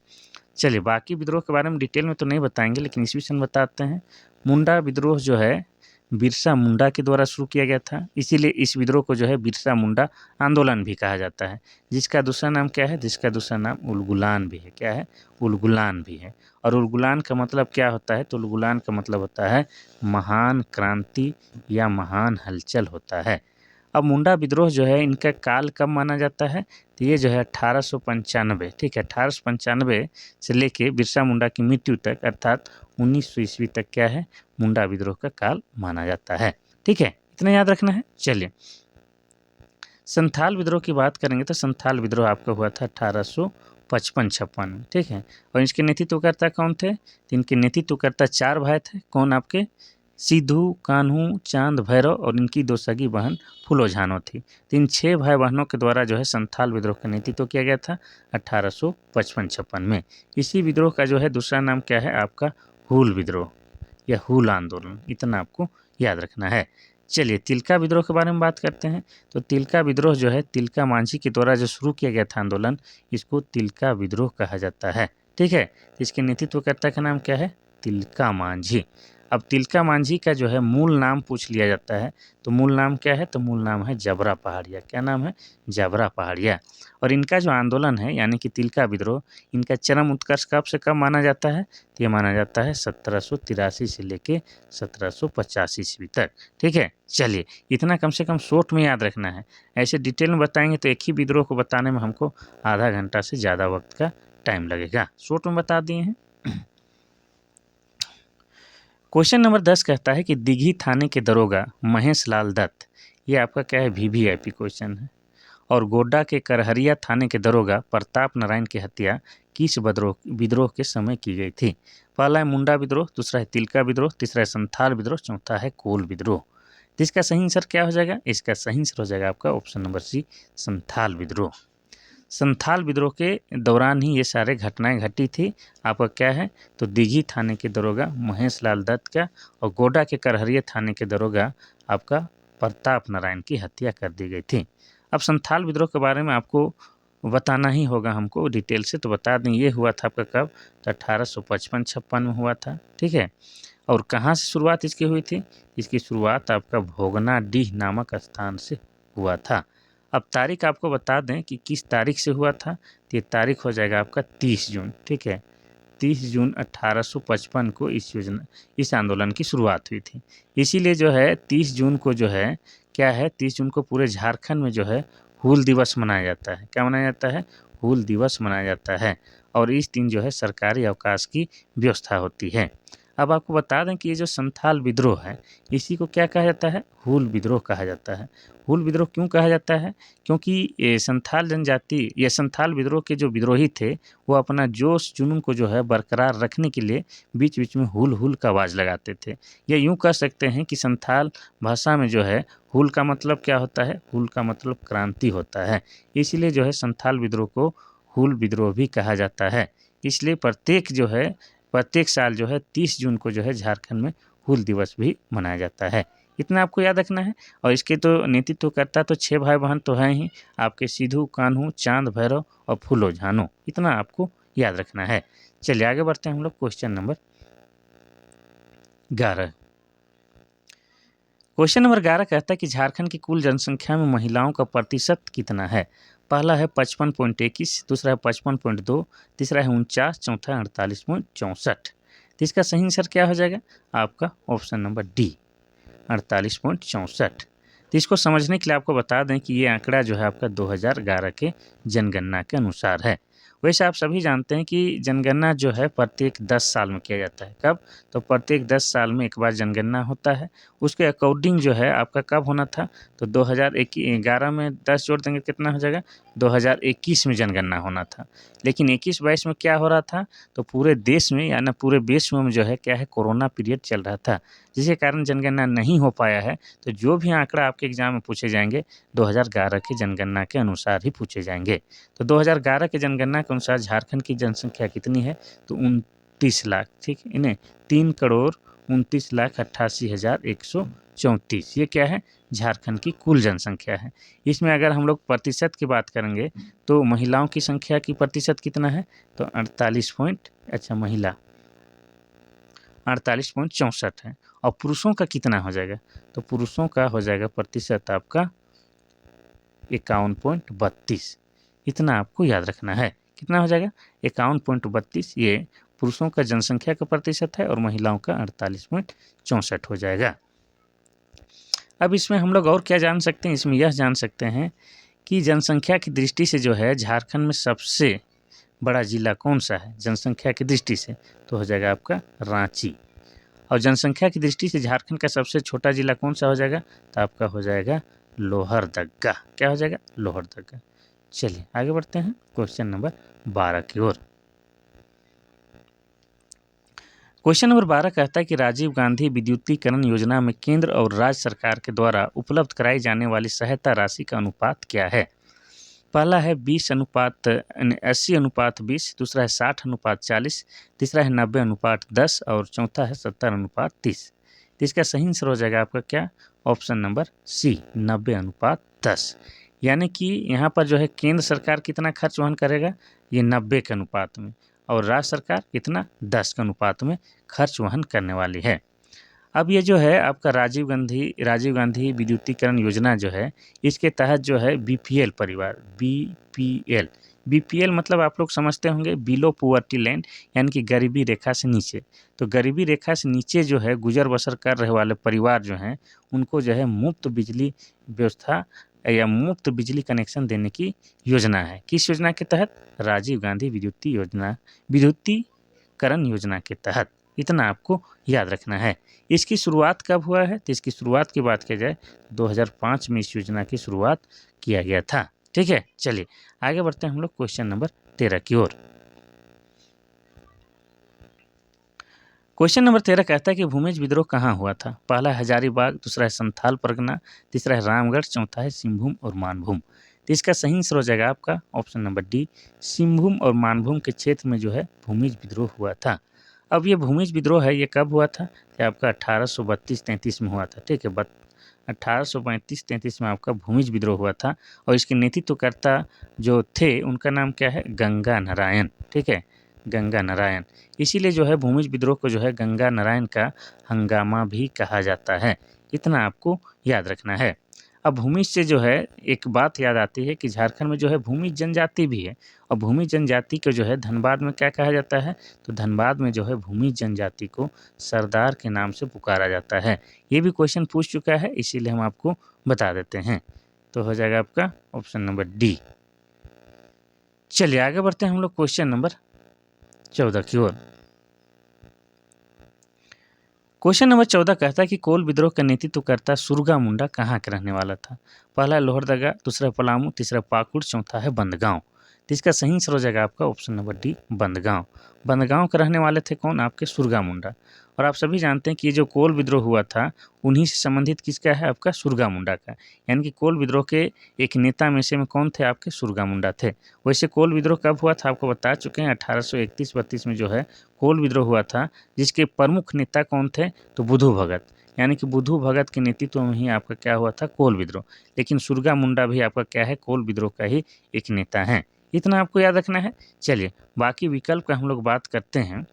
Speaker 1: चलिए बाकी विद्रोह के बारे में डिटेल में तो नहीं बताएंगे, लेकिन इस विषय में बताते हैं। मुंडा विद्रोह जो है बिरसा मुंडा के द्वारा शुरू किया गया था, इसीलिए इस विद्रोह को जो है बिरसा मुंडा आंदोलन भी कहा जाता है। जिसका दूसरा नाम क्या है, जिसका दूसरा नाम उलगुलान भी है। क्या है, उलगुलान भी है। और उलगुलान का मतलब क्या होता है, तो उलगुलान का मतलब होता है महान क्रांति या महान हलचल होता है। अब मुंडा विद्रोह जो है इनका काल कब माना जाता है, तो ये जो है 1895। ठीक है, 1895 से लेके बिरसा मुंडा की मृत्यु तक अर्थात 1900 ईस्वी तक क्या है, मुंडा विद्रोह का काल माना जाता है। ठीक है, इतना याद रखना है। चलिए संथाल विद्रोह की बात करेंगे तो संथाल विद्रोह आपका हुआ था 1855-56 में। ठीक है, और इसके नेतृत्वकर्ता कौन थे, तो इनके नेतृत्वकर्ता 4 भाई थे। कौन आपके, सिद्धू, कान्हू, चांद, भैरव और इनकी 2 सगी बहन फूलो झानो थी। तो इन 6 भाई बहनों के द्वारा जो है संथाल विद्रोह का नेतृत्व किया गया था 1855-56 में। इसी विद्रोह का जो है दूसरा नाम क्या है आपका, हूल विद्रोह या हूल आंदोलन। इतना आपको याद रखना है। चलिए तिलका विद्रोह के बारे में बात करते हैं। तो तिलका विद्रोह जो है तिलका मांझी के द्वारा जो शुरू किया गया था आंदोलन, इसको तिलका विद्रोह कहा जाता है। ठीक है, इसके नेतृत्वकर्ता का नाम क्या है, तिलका मांझी। अब तिलका मांझी का जो है मूल नाम पूछ लिया जाता है, तो मूल नाम क्या है, तो मूल नाम है जबरा पहाड़िया। क्या नाम है, जबरा पहाड़िया। और इनका जो आंदोलन है यानी कि तिलका विद्रोह, इनका चरम उत्कर्ष कब से कब माना जाता है, तो ये माना जाता है 1783 से लेके 1785 ईस्वी तक। ठीक है, चलिए इतना कम से कम शॉर्ट में याद रखना है। ऐसे डिटेल में बताएंगे तो एक ही विद्रोह को बताने में हमको आधा घंटा से ज़्यादा वक्त का टाइम लगेगा। शॉर्ट में बता दिए हैं। क्वेश्चन नंबर 10 कहता है कि दिघी थाने के दरोगा महेश लाल दत्त, ये आपका क्या है, वीवीआईपी क्वेश्चन है। और गोड्डा के करहरिया थाने के दरोगा प्रताप नारायण की हत्या किस विद्रोह के समय की गई थी। पहला है मुंडा विद्रोह, दूसरा है तिलका विद्रोह, तीसरा है संथाल विद्रोह, चौथा है कोल विद्रोह। तो इसका सही आंसर क्या हो जाएगा, इसका सही आंसर हो जाएगा आपका ऑप्शन नंबर सी, संथाल विद्रोह। संथाल विद्रोह के दौरान ही ये सारे घटनाएं घटी थी। आपका क्या है तो दिघी थाने के दरोगा महेश लाल दत्त का और गोड्डा के करहरिया थाने के दरोगा आपका प्रताप नारायण की हत्या कर दी गई थी। अब संथाल विद्रोह के बारे में आपको बताना ही होगा हमको डिटेल से, तो बता दें ये हुआ था आपका कब, तो 1855-56 में हुआ था। ठीक है, और कहाँ से शुरुआत इसकी हुई थी, इसकी शुरुआत आपका भोगनाडीह नामक स्थान से हुआ था। अब तारीख आपको बता दें कि किस तारीख से हुआ था, तो ये तारीख हो जाएगा आपका 30 जून। ठीक है, 30 जून 1855 को इस आंदोलन की शुरुआत हुई थी। इसीलिए जो है 30 जून को जो है क्या है, 30 जून को पूरे झारखंड में जो है हूल दिवस मनाया जाता है। क्या मनाया जाता है, हूल दिवस मनाया जाता है। और इस दिन जो है सरकारी अवकाश की व्यवस्था होती है। अब आपको बता दें कि ये जो संथाल विद्रोह है इसी को क्या कहा जाता है, हूल विद्रोह कहा जाता है। हूल विद्रोह क्यों कहा जाता है, क्योंकि ये संथाल जनजाति या संथाल विद्रोह के जो विद्रोही थे वो अपना जोश जुनून को जो है बरकरार रखने के लिए बीच बीच में हुल हुल का आवाज़ लगाते थे। या यूँ कह सकते हैं कि संथाल भाषा में जो है हुल का मतलब क्या होता है, हुल का मतलब क्रांति होता है। इसीलिए जो है संथाल विद्रोह को हुल विद्रोह भी कहा जाता है। इसलिए प्रत्येक साल जो है 30 जून को जो है झारखंड में हूल दिवस भी मनाया जाता है। इतना आपको याद रखना है। और इसके तो नेतृत्व करता तो 6 भाई बहन तो हैं ही, आपके सिद्धू, कान्हू, चांद, भैरव और फूलो झानो। इतना आपको याद रखना है। चलिए आगे बढ़ते हैं हम लोग क्वेश्चन नंबर 11। क्वेश्चन नंबर 11 कहता है कि झारखंड की कुल जनसंख्या में महिलाओं का प्रतिशत कितना है। पहला है 55.21, दूसरा है 55.2, तीसरा है 49, चौथा है 48.64। तो इसका सही आंसर क्या हो जाएगा, आपका ऑप्शन नंबर डी 48.64। तो इसको समझने के लिए आपको बता दें कि ये आंकड़ा जो है आपका 2011 के जनगणना के अनुसार है। वैसे आप सभी जानते हैं कि जनगणना जो है प्रत्येक 10 साल में किया जाता है। कब, तो प्रत्येक 10 साल में एक बार जनगणना होता है। उसके अकॉर्डिंग जो है आपका कब होना था, तो 2011 में 10 जोड़ देंगे कितना हो जाएगा, 2021 में जनगणना होना था। लेकिन 21-22 में क्या हो रहा था, तो पूरे देश में या ना पूरे विश्व में जो है क्या है, कोरोना पीरियड चल रहा था, जिसके कारण जनगणना नहीं हो पाया है। तो जो भी आंकड़ा आपके एग्जाम में पूछे जाएंगे 2011 की जनगणना के अनुसार ही पूछे जाएंगे। तो 2011 की जनगणना के अनुसार झारखंड की जनसंख्या कितनी है, तो 29 लाख, ठीक है, इन्हें 3,29,88,134। ये क्या है, झारखंड की कुल जनसंख्या है। इसमें अगर हम लोग प्रतिशत की बात करेंगे तो महिलाओं की संख्या की प्रतिशत कितना है, तो 48.64 है। और पुरुषों का कितना हो जाएगा, तो पुरुषों का हो जाएगा प्रतिशत आपका 51.32। इतना आपको याद रखना है। कितना हो जाएगा, 51.32। ये पुरुषों का जनसंख्या का प्रतिशत है और महिलाओं का 48.64 हो जाएगा। अब इसमें हम लोग और क्या जान सकते हैं, इसमें यह जान सकते हैं कि जनसंख्या की दृष्टि से जो है झारखंड में सबसे बड़ा जिला कौन सा है जनसंख्या की दृष्टि से, तो हो जाएगा आपका रांची। और जनसंख्या की दृष्टि से झारखंड का सबसे छोटा जिला कौन सा हो जाएगा, तो आपका हो जाएगा लोहरदगा। क्या हो जाएगा, लोहरदगा। चलिए आगे बढ़ते हैं क्वेश्चन नंबर 12 की ओर। क्वेश्चन नंबर 12 कहता है कि राजीव गांधी विद्युतीकरण योजना में केंद्र और राज्य सरकार के द्वारा उपलब्ध कराई जाने वाली सहायता राशि का अनुपात क्या है। पहला है 80:20, दूसरा है 60:40, तीसरा है 90:10 और चौथा है 70:30। तो इसका सही आंसर हो जाएगा आपका क्या, ऑप्शन नंबर सी 90:10। यानी कि यहाँ पर जो है केंद्र सरकार कितना खर्च वहन करेगा, ये 90 के अनुपात में, और राज्य सरकार कितना 10 के अनुपात में खर्च वहन करने वाली है। अब ये जो है आपका राजीव गांधी विद्युतीकरण योजना जो है, इसके तहत जो है बीपीएल परिवार, बीपीएल मतलब आप लोग समझते होंगे बिलो पुअर्टी लाइन, यानी कि गरीबी रेखा से नीचे। तो गरीबी रेखा से नीचे जो है गुजर बसर कर रहे वाले परिवार जो हैं उनको जो है मुफ्त बिजली व्यवस्था या मुफ्त बिजली कनेक्शन देने की योजना है। किस योजना के तहत, राजीव गांधी विद्युतीकरण योजना के तहत। इतना आपको याद रखना है। इसकी शुरुआत कब हुआ है, तो इसकी शुरुआत की बात की जाए 2005 में इस योजना की शुरुआत किया गया था। ठीक है, चलिए आगे बढ़ते हैं हम लोग क्वेश्चन नंबर 13 की ओर। क्वेश्चन नंबर 13 कहता है कि भूमिज विद्रोह कहाँ हुआ था। पहला है हजारीबाग, दूसरा है संथाल परगना, तीसरा है रामगढ़, चौथा है सिंहभूम और मानभूम। तो इसका सही आंसर हो जाएगा आपका ऑप्शन नंबर डी, सिंहभूम और मानभूम के क्षेत्र में जो है भूमिज विद्रोह हुआ था। अब ये भूमिज विद्रोह है ये कब हुआ था? ये आपका 1832-33 में हुआ था। ठीक है, 1835-33 में आपका भूमिज विद्रोह हुआ था और इसके नेतृत्वकर्ता जो थे उनका नाम क्या है? गंगा नारायण। ठीक है, गंगा नारायण। इसीलिए जो है भूमिज विद्रोह को जो है गंगा नारायण का हंगामा भी कहा जाता है। इतना आपको याद रखना है। अब भूमिज से जो है एक बात याद आती है कि झारखंड में जो है भूमिज जनजाति भी है और भूमिज जनजाति को जो है धनबाद में क्या कहा जाता है? तो धनबाद में जो है भूमिज जनजाति को सरदार के नाम से पुकारा जाता है। ये भी क्वेश्चन पूछ चुका है, इसीलिए हम आपको बता देते हैं। तो हो जाएगा आपका ऑप्शन नंबर डी। चलिए आगे बढ़ते हैं हम लोग क्वेश्चन नंबर 14 की ओर। क्वेश्चन नंबर 14 कहता है कि कोल विद्रोह का नेतृत्वकर्ता सुरगा मुंडा कहाँ का रहने वाला था? पहला है लोहरदगा, दूसरा पलामू, तीसरा पाकुड़, चौथा है बंदगांव। तो इसका सही आंसर हो जाएगा आपका option number D, Bandgaon. Bandgaon के रहने वाले थे कौन? आपके सुरगा मुंडा। और आप सभी जानते हैं कि ये जो कोल विद्रोह हुआ था उन्हीं से संबंधित किसका है? आपका सुरगा मुंडा का। यानी कि कोल विद्रोह के एक नेता में से में कौन थे? आपके सुरगा मुंडा थे। वैसे कोल विद्रोह कब हुआ था आपको बता चुके हैं, 1831-32 में जो है कोल विद्रोह हुआ था, जिसके प्रमुख नेता कौन थे? तो बुधू भगत। यानी कि बुधू भगत के नेतृत्व में ही आपका क्या हुआ था? कोल विद्रोह। लेकिन सुरगा मुंडा भी आपका क्या है? कोल विद्रोह का ही एक नेता है। इतना आपको याद रखना है। चलिए बाकी विकल्प का हम लोग बात करते हैं।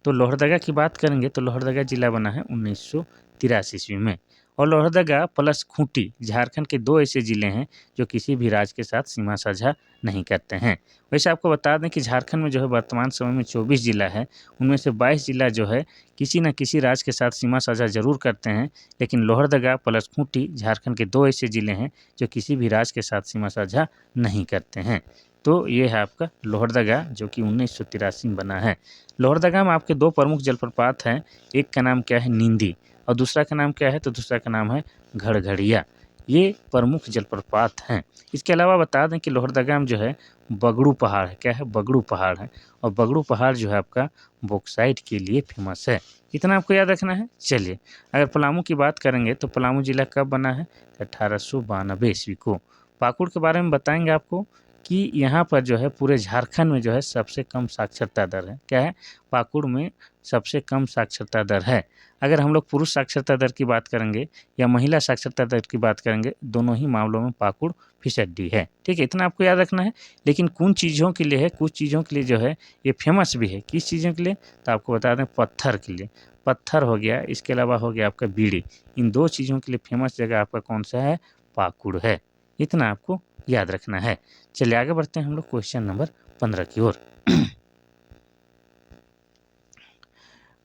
Speaker 1: तो लोहरदगा की बात करेंगे तो लोहरदगा जिला बना है 1983 ईस्वी में। और लोहरदगा प्लस खूंटी झारखंड के दो ऐसे ज़िले हैं जो किसी भी राज्य के साथ सीमा साझा नहीं करते हैं। वैसे आपको बता दें कि झारखंड में जो है वर्तमान समय में 24 जिला है, उनमें से 22 जिला जो है किसी न किसी राज्य के साथ सीमा साझा जरूर करते हैं, लेकिन लोहरदगा प्लस खूंटी झारखंड के दो ऐसे ज़िले हैं जो किसी भी राज्य के साथ सीमा साझा नहीं करते हैं। तो ये है आपका लोहरदगा जो कि 1983 में बना है। लोहरदगा में आपके दो प्रमुख जलप्रपात हैं, एक का नाम क्या है? नींदी, और दूसरा का नाम क्या है? तो दूसरा का नाम है घड़घड़िया। ये प्रमुख जलप्रपात हैं। इसके अलावा बता दें कि लोहरदगा में जो है बगड़ू पहाड़ है। क्या है? बगड़ू पहाड़ है और बगड़ू पहाड़ जो है आपका बॉक्साइट के लिए फेमस है। इतना आपको याद रखना है। चलिए अगर पलामू की बात करेंगे तो पलामू जिला कब बना है? 1892 ईस्वी को। पाकुड़ के बारे में बताएंगे आपको कि यहाँ पर जो है पूरे झारखंड में जो है सबसे कम साक्षरता दर है। क्या है? पाकुड़ में सबसे कम साक्षरता दर है। अगर हम लोग पुरुष साक्षरता दर की बात करेंगे या महिला साक्षरता दर की बात करेंगे, दोनों ही मामलों में पाकुड़ फिसड्डी है। ठीक है, इतना आपको याद रखना है। लेकिन कुछ चीज़ों के लिए है, कुछ चीज़ों के लिए जो है ये फेमस भी है। किस चीज़ों के लिए? तो आपको बता दें पत्थर के लिए। पत्थर हो गया, इसके अलावा हो गया आपका बीड़ी। इन दो चीज़ों के लिए फेमस जगह आपका कौन सा है? पाकुड़ है। इतना आपको याद रखना है। चलिए आगे बढ़ते हैं हम लोग क्वेश्चन नंबर 15 की ओर।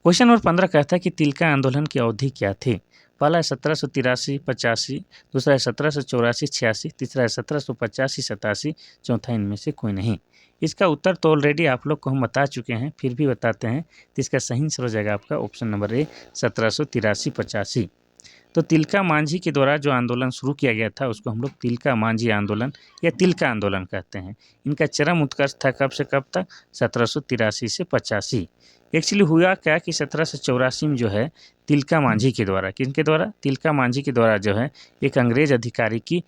Speaker 1: क्वेश्चन नंबर 15 कहता है कि तिलका आंदोलन की अवधि क्या थी? पहला है 1783-85, दूसरा है 1784-86, तीसरा है 1785-87, चौथा इनमें से कोई नहीं। इसका उत्तर तो ऑलरेडी आप लोग को हम बता चुके हैं, फिर भी बताते हैं। तो इसका सही आंसर हो जाएगा आपका ऑप्शन नंबर ए, 1783-85। तो तिलका मांझी के द्वारा जो आंदोलन शुरू किया गया था उसको हम लोग तिलका मांझी आंदोलन या तिलका आंदोलन कहते हैं। इनका चरम उत्कर्ष था कब से कब तक? 1783 से 85। एक्चुअली हुआ क्या कि 1784 में जो है तिलका मांझी के द्वारा, किनके द्वारा? तिलका मांझी के द्वारा जो है एक अंग्रेज अधिकारी की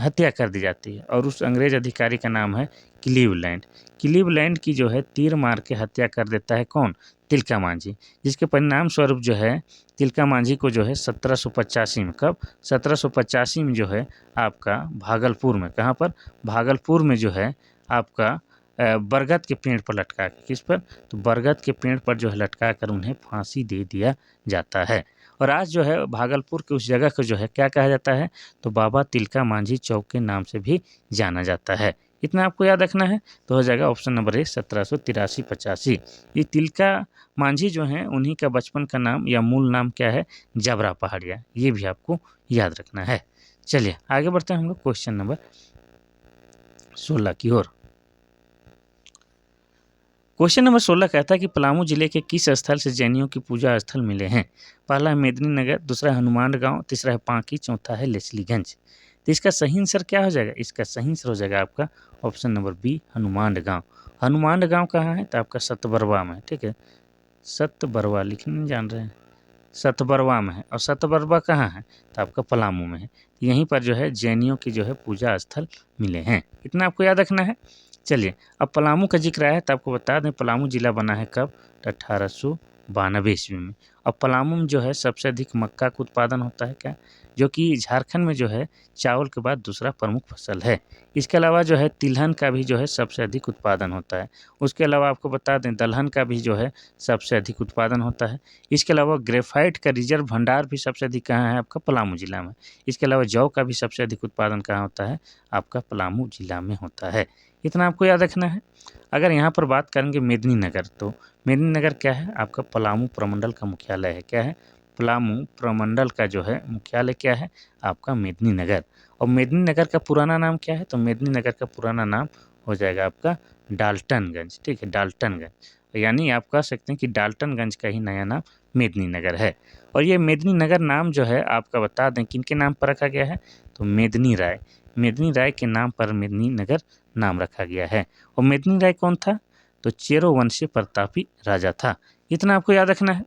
Speaker 1: हत्या कर दी जाती है और उस अंग्रेज अधिकारी का नाम है क्लीवलैंड। क्लीवलैंड की जो है तीर मार के हत्या कर देता है कौन? तिलका मांझी। जिसके परिणाम स्वरूप जो है तिलका मांझी को जो है 1785 में, कब? 1785 में जो है आपका भागलपुर में, कहाँ पर? भागलपुर में जो है आपका बरगद के पेड़ पर लटका के, किस पर? तो बरगद के पेड़ पर जो है लटका कर उन्हें फांसी दे दिया जाता है। और आज जो है भागलपुर के उस जगह को जो है क्या कहा जाता है? तो बाबा तिलका मांझी चौक के नाम से भी जाना जाता है। इतना आपको याद रखना है। तो हो जाएगा ऑप्शन नंबर ए, 1783-85। ये तिलका मांझी जो हैं उन्हीं का बचपन का नाम या मूल नाम क्या है? जबरा पहाड़िया। ये भी आपको याद रखना है। चलिए आगे बढ़ते हैं हम लोग क्वेश्चन नंबर 16 की ओर। क्वेश्चन नंबर 16 कहता है कि पलामू जिले के किस स्थल से जैनियों की पूजा स्थल मिले हैं? पहला है मेदिनीनगर, दूसरा है हनुमान गांव, तीसरा है पांकी, चौथा है लेस्लीगंज। तो इसका सही आंसर क्या हो जाएगा? इसका सही आंसर हो जाएगा आपका ऑप्शन नंबर बी, हनुमान गांव। हनुमान गांव कहाँ है? तो आपका सतबरवा में। ठीक है, सतबरवा लिखने नहीं जान रहे हैं सतबरवा में है, और सतबरवा कहाँ है, तो आपका पलामू में है। यहीं पर जो है जैनियों की जो है पूजा स्थल मिले हैं, इतना आपको याद रखना है। चलिए, अब पलामू का जिक्र आया है तो आपको बता दें पलामू जिला बना है कब, तो 1892 ईस्वी में। अब पलामू में जो है सबसे अधिक मक्का का उत्पादन होता है क्या, जो कि झारखंड में जो है चावल के बाद दूसरा प्रमुख फसल है। इसके अलावा जो है तिलहन का भी जो है सबसे अधिक उत्पादन होता है। उसके अलावा आपको बता दें दलहन का भी जो है सबसे अधिक उत्पादन होता है। इसके अलावा ग्रेफाइट का रिजर्व भंडार भी सबसे अधिक कहाँ है, आपका पलामू जिला में। इसके अलावा जौ का भी सबसे अधिक उत्पादन कहाँ होता है, आपका पलामू जिला में होता है। इतना आपको याद रखना है। अगर यहाँ पर बात करेंगे मेदिनीनगर, तो मेदिनीनगर क्या है, आपका पलामू प्रमंडल का मुख्यालय है। क्या है, पलामू प्रमंडल का जो है मुख्यालय क्या है, आपका मेदिनीनगर। और मेदिनीनगर का पुराना नाम क्या है, तो मेदिनीनगर का पुराना नाम हो जाएगा आपका डाल्टनगंज। ठीक है, डाल्टनगंज, यानी आप कह सकते हैं कि डाल्टनगंज का ही नया नाम मेदिनीनगर है। और ये मेदिनीनगर नाम जो है आपका बता दें किनके नाम पर रखा गया है, तो मेदिनी राय के नाम पर मेदिनीनगर नाम रखा गया है। और मेदिनी राय कौन था, तो चेरो वंशीय प्रतापी राजा था। इतना आपको याद रखना है।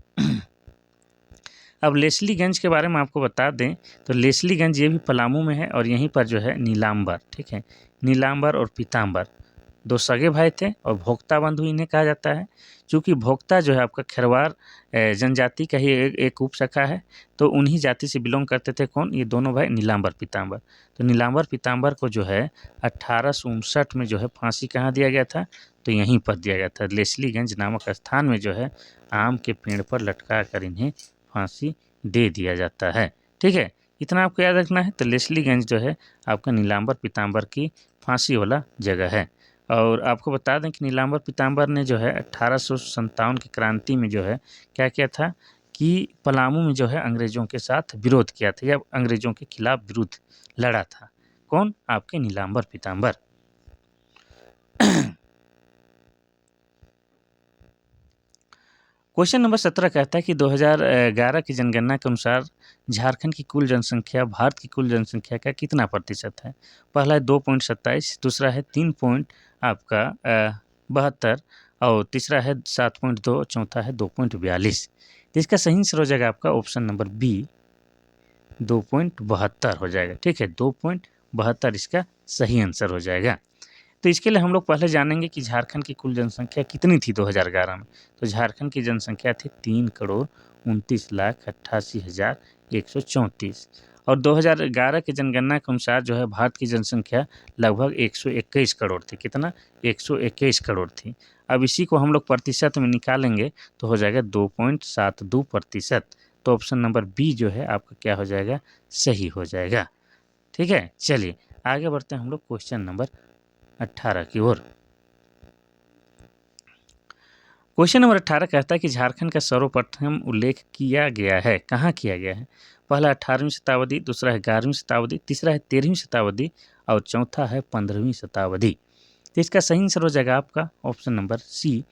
Speaker 1: अब लेस्लीगंज के बारे में आपको बता दें, तो लेस्लीगंज ये भी पलामू में है, और यहीं पर जो है नीलांबर, ठीक है, नीलांबर और पीतांबर दो सगे भाई थे, और भोक्ता बंधु इन्हें कहा जाता है। चूँकि भोक्ता जो है आपका खेरवार जनजाति का ही एक उपशाखा है, तो उन्हीं जाति से बिलोंग करते थे कौन, ये दोनों भाई नीलांबर पीतांबर। तो नीलांबर पीतांबर को जो है 1859 में जो है फांसी कहाँ दिया गया था, तो यहीं पर दिया गया था, लेस्लीगंज नामक स्थान में जो है आम के पेड़ पर लटका कर इन्हें फांसी दे दिया जाता है। ठीक है, इतना आपको याद रखना है। तो लेस्लीगंज जो है आपका नीलांबर पीतांबर की फांसी वाला जगह है। और आपको बता दें कि नीलांबर पीतांबर ने जो है 1857 की क्रांति में जो है क्या किया था, कि पलामू में जो है अंग्रेजों के साथ विरोध किया था, या अंग्रेजों के खिलाफ विरुद्ध लड़ा था। कौन, आपके नीलांबर पीतांबर। क्वेश्चन नंबर 17 कहता है कि 2011 की जनगणना के अनुसार झारखंड की कुल जनसंख्या भारत की कुल जनसंख्या का कितना प्रतिशत है। पहला है 2.27, दूसरा है 3 पॉइंट आपका 72, और तीसरा है 7.2, चौथा है 2.42। तो इसका सही आंसर हो जाएगा आपका ऑप्शन नंबर बी, 2.72 हो जाएगा। ठीक है, 2.72 इसका सही आंसर हो जाएगा। तो इसके लिए हम लोग पहले जानेंगे कि झारखंड की कुल जनसंख्या कितनी थी 2011 में। तो झारखंड की जनसंख्या थी 3,29,88,134, और 2011 की जनगणना के अनुसार जो है भारत की जनसंख्या लगभग 121 करोड़ थी। कितना, 121 करोड़ थी। अब इसी को हम लोग प्रतिशत में निकालेंगे तो हो जाएगा 2.72%। तो ऑप्शन नंबर बी जो है आपका क्या हो जाएगा, सही हो जाएगा। ठीक है, चलिए आगे बढ़ते हैं हम लोग क्वेश्चन नंबर 18 की ओर। क्वेश्चन नंबर 18 कहता है कि झारखंड का सर्वप्रथम उल्लेख किया गया है, कहाँ किया गया है। पहला 18वीं शताब्दी, दूसरा है 11वीं शताब्दी, तीसरा है 13वीं शताब्दी, और चौथा है 15वीं शताब्दी। तो इसका सही आंसर हो जाएगा आपका ऑप्शन नंबर सी,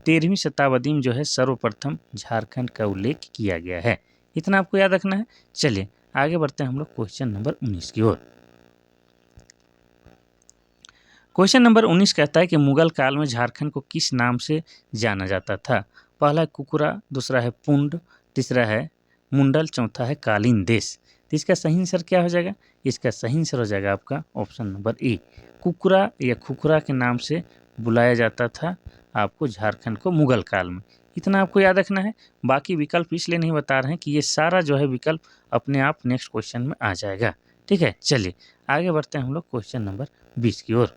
Speaker 1: 13वीं शताब्दी में जो है सर्वप्रथम झारखंड का उल्लेख किया गया है। इतना आपको याद रखना है। चलिए आगे बढ़ते हैं हम लोग क्वेश्चन नंबर 19 की ओर। क्वेश्चन नंबर 19 कहता है कि मुगल काल में झारखंड को किस नाम से जाना जाता था। पहला है कुकुरा, दूसरा है पुंड, तीसरा है मुंडल, चौथा है कालीन देश। तो इसका सही आंसर क्या हो जाएगा, इसका सही आंसर हो जाएगा आपका ऑप्शन नंबर ए, कुकुरा या खुखरा के नाम से बुलाया जाता था आपको झारखंड को मुगल काल में। इतना आपको याद रखना है। बाकी विकल्प इसलिए नहीं बता रहे हैं कि ये सारा जो है विकल्प अपने आप नेक्स्ट क्वेश्चन में आ जाएगा। ठीक है, चलिए आगे बढ़ते हैं हम लोग क्वेश्चन नंबर 20 की ओर।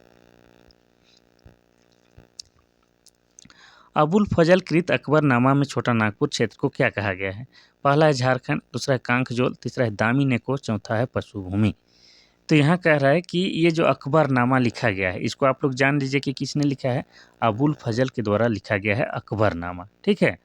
Speaker 1: अबुल फजल कृत अकबरनामा में छोटा नागपुर क्षेत्र को क्या कहा गया है। पहला है झारखंड, दूसरा है कांकजोल, तीसरा है दामी नेको, चौथा है पशुभूमि। तो यहाँ कह रहा है कि ये जो अकबरनामा लिखा गया है इसको आप लोग जान लीजिए कि किसने लिखा है, अबुल फजल के द्वारा लिखा गया है अकबरनामा। ठीक है,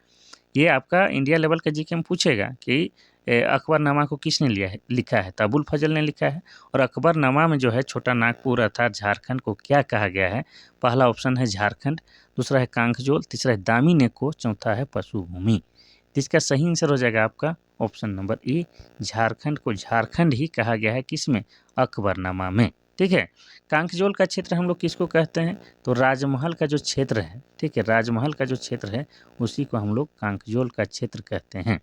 Speaker 1: ये आपका इंडिया लेवल का जीके में पूछेगा कि अकबरनामा को किसने लिखा है, तो अबुल फजल ने लिखा है। और अकबरनामा में जो है छोटा नागपुर अर्थात झारखंड को क्या कहा गया है। पहला ऑप्शन है झारखंड, दूसरा है कांकजोल, तीसरा है दामी नेको, चौथा है पशुभूमि। तो इसका सही आंसर हो जाएगा आपका ऑप्शन नंबर ए, झारखंड को झारखंड ही कहा गया है किसमें, अकबरनामा में। ठीक है, कांकजोल का क्षेत्र हम लोग किसको कहते हैं, तो राजमहल का जो क्षेत्र है, ठीक है, राजमहल का जो क्षेत्र है उसी को हम लोग कांकजोल का क्षेत्र कहते हैं।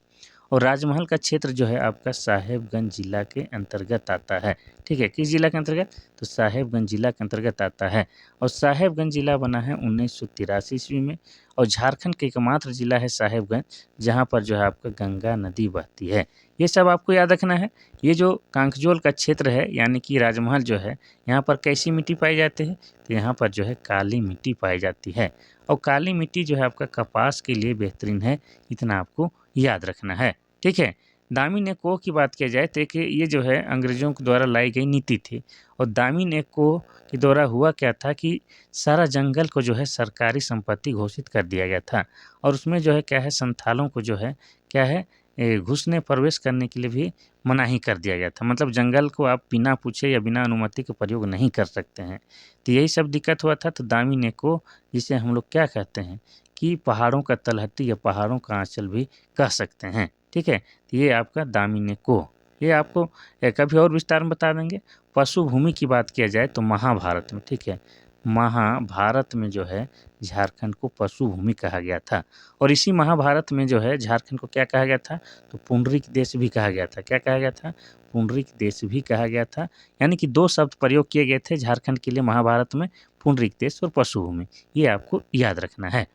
Speaker 1: और राजमहल का क्षेत्र जो है आपका साहेबगंज जिला के अंतर्गत आता है। ठीक है, किस जिला के अंतर्गत? तो साहेबगंज जिला के अंतर्गत आता है। और साहेबगंज जिला बना है 1983 ईस्वी में। और झारखंड का एकमात्र जिला है साहेबगंज, जहाँ पर जो है आपका गंगा नदी बहती है। ये सब आपको याद रखना है। ये जो कांकजोल का क्षेत्र है यानी कि राजमहल जो है, यहाँ पर कैसी मिट्टी पाई जाती है? तो यहाँ पर जो है काली मिट्टी पाई जाती है। और काली मिट्टी जो है आपका कपास के लिए बेहतरीन है, इतना आपको याद रखना है। ठीक है, दामिन एक्को की बात किया जाए तो एक ये जो है अंग्रेजों के द्वारा लाई गई नीति थी। और दामिन एक्को के द्वारा हुआ क्या था कि सारा जंगल को जो है सरकारी संपत्ति घोषित कर दिया गया था। और उसमें जो है क्या है, संथालों को जो है क्या है, घुसने प्रवेश करने के लिए भी मनाही कर दिया गया था। मतलब जंगल को आप बिना पूछे या बिना अनुमति के प्रयोग नहीं कर सकते हैं। तो यही सब दिक्कत हुआ था। तो दामिन एक्को, जिसे हम लोग क्या कहते हैं कि पहाड़ों का तलहटी या पहाड़ों का आंचल भी कह सकते हैं। ठीक है, तो ये आपका दामिन एक्को, ये आपको कभी और विस्तार में बता देंगे। पशु भूमि की बात किया जाए तो महाभारत में, ठीक है, महाभारत में जो है झारखंड को पशु भूमि कहा गया था। और इसी महाभारत में जो है झारखंड को क्या कहा गया था? तो पुंडरीक देश भी कहा गया था। क्या कहा गया था? पुंडरीक देश भी कहा गया था। यानी कि 2 शब्द प्रयोग किए गए थे झारखंड के लिए महाभारत में, पुंडरीक देश और पशु भूमि। ये आपको याद रखना है।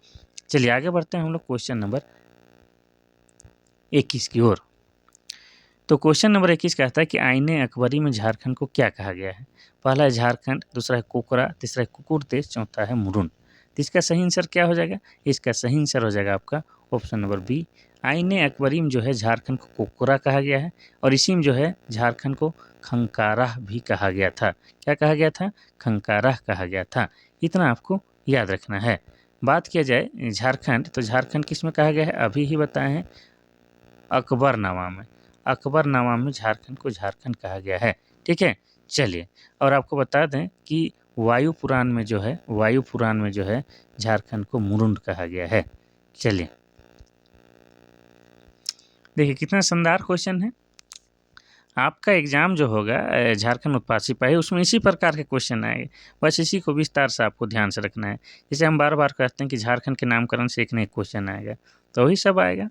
Speaker 1: चलिए आगे बढ़ते हैं हम लोग क्वेश्चन नंबर 21 की ओर। तो क्वेश्चन नंबर 21 कहता है कि आईने अकबरी में झारखंड को क्या कहा गया है? पहला है झारखंड, दूसरा है कोकरा, तीसरा है कुकुर देश, चौथा है मुरुन। तो इसका सही आंसर क्या हो जाएगा? इसका सही आंसर हो जाएगा आपका ऑप्शन नंबर बी। आईने अकबरी में जो है झारखंड को कोकरा कहा गया है। और इसी में जो है झारखंड को खंकारा भी कहा गया था। क्या कहा गया था? खंकारा कहा गया था। इतना आपको याद रखना है। बात किया जाए झारखंड, तो झारखंड किस में कहा गया है? अभी ही बताए हैं, अकबरनामा में। अकबरनामा में झारखंड को झारखंड कहा गया है। ठीक है, चलिए और आपको बता दें कि वायु पुराण में जो है, वायु पुराण में जो है झारखंड को मुरुंड कहा गया है। चलिए देखिए कितना शानदार क्वेश्चन है। आपका एग्जाम जो होगा झारखंड उत्पाद सिपाही, उसमें इसी प्रकार के क्वेश्चन आएंगे। बस इसी को विस्तार से आपको ध्यान से रखना है। जैसे हम बार बार कहते हैं कि झारखंड के नामकरण से एक न एक क्वेश्चन आएगा, तो वही सब आएगा।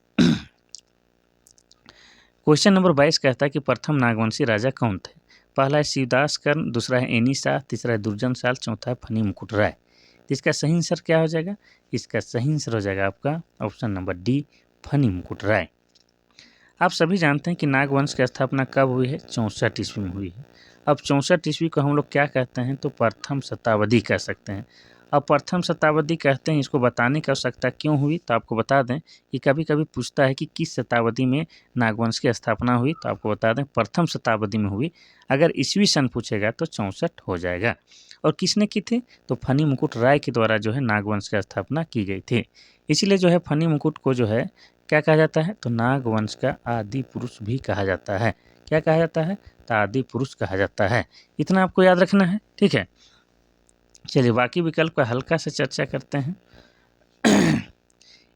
Speaker 1: क्वेश्चन नंबर 22 कहता है कि प्रथम नागवंशी राजा कौन थे? पहला है शिवदास कर्ण, दूसरा है एनी शाह, तीसरा है दुर्जन साल, चौथा है फनी मुकुट राय। तो इसका सही आंसर क्या हो जाएगा? इसका सही आंसर हो जाएगा आपका ऑप्शन नंबर डी, फनी मुकुट राय। आप सभी जानते हैं कि नागवंश की स्थापना कब हुई है? 64 ईस्वी में हुई है। अब 64 ईस्वी को हम लोग क्या कहते हैं? तो प्रथम शताब्दी कह सकते हैं। अब प्रथम शताब्दी कहते हैं, इसको बताने की आवश्यकता क्यों हुई? तो आपको बता दें कि कभी कभी पूछता है कि किस शताब्दी में नागवंश की स्थापना हुई, तो आपको बता दें प्रथम शताब्दी में हुई। अगर ईस्वी सन पूछेगा तो 64 हो जाएगा। और किसने की थी? तो फनी मुकुट राय के द्वारा जो है नागवंश की स्थापना की गई थी। इसीलिए जो है फनी मुकुट को जो है क्या कहा जाता है? तो नागवंश का आदि पुरुष भी कहा जाता है। क्या कहा जाता है? तो आदि पुरुष कहा जाता है। इतना आपको याद रखना है। ठीक है, चलिए बाकी विकल्प का हल्का से चर्चा करते हैं।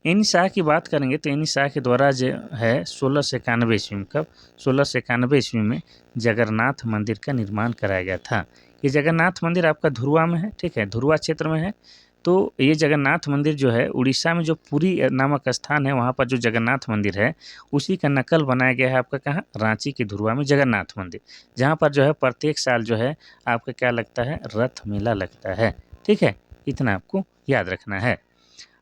Speaker 1: एनी शाह की बात करेंगे तो एनी शाह के द्वारा जो है 1691 ईस्वी में, कब? 1691 ईस्वी में जगन्नाथ मंदिर का निर्माण कराया गया था। ये जगन्नाथ मंदिर आपका धुरवा में है। ठीक है, धुरवा क्षेत्र में है। तो ये जगन्नाथ मंदिर जो है उड़ीसा में जो पुरी नामक स्थान है, वहाँ पर जो जगन्नाथ मंदिर है उसी का नकल बनाया गया है आपका कहाँ? रांची के धुरवा में जगन्नाथ मंदिर, जहाँ पर जो है प्रत्येक साल जो है आपका क्या लगता है? रथ मेला लगता है। ठीक है, इतना आपको याद रखना है।